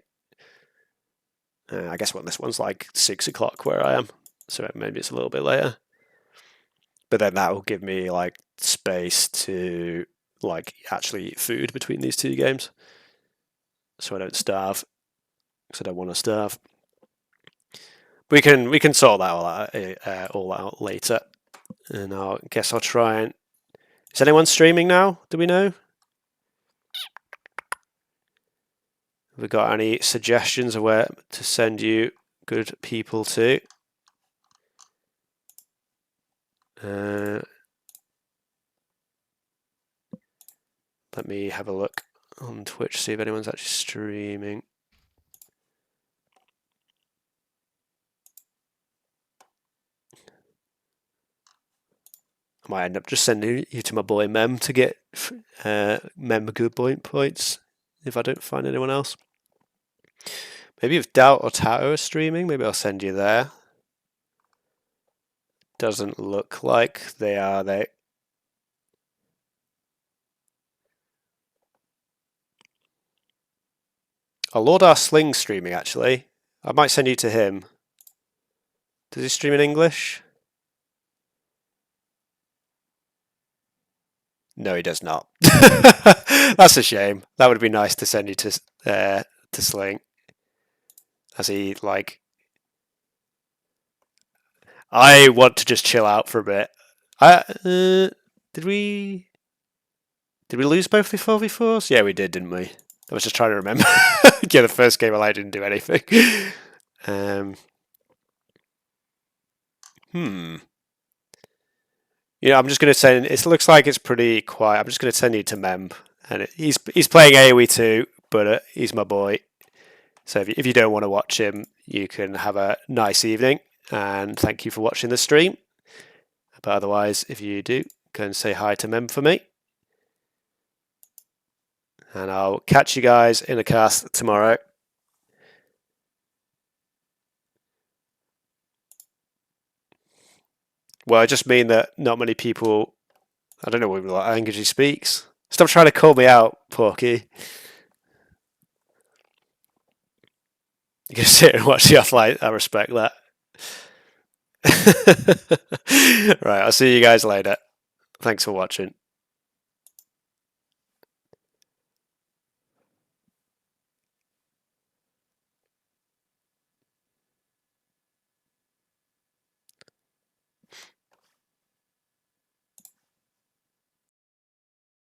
I guess this one's like 6 o'clock where I am, so maybe it's a little bit later. But then that will give me like space to like actually eat food between these 2 games, so I don't starve. Because I don't want to starve. We can sort that all out later, and I guess I'll try and. Is anyone streaming now? Do we know? Have we got any suggestions of where to send you good people to? Let me have a look on Twitch, see if anyone's actually streaming. I might end up just sending you to my boy Mem to get Mem good points if I don't find anyone else. Maybe if Doubt or Tato are streaming, maybe I'll send you there. Doesn't look like they are. Oh, Lord R. Sling's streaming actually. I might send you to him. Does he stream in English? No, he does not. That's a shame. That would be nice to send you to Sling. As he like, I want to just chill out for a bit. Did we lose both the 4v4s? Yeah, we did, didn't we? I was just trying to remember. Yeah, the first game I didn't do anything. Yeah, I'm just going to send. It looks like it's pretty quiet. I'm just going to send you to Mem, and he's playing AOE2, but he's my boy. So if you don't want to watch him, you can have a nice evening, and thank you for watching the stream. But otherwise, if you do, go and say hi to Mem for me, and I'll catch you guys in a cast tomorrow. Well, I just mean that not many people. I don't know what language he speaks. Stop trying to call me out, Porky. You can sit and watch the offline. I respect that. Right, I'll see you guys later. Thanks for watching.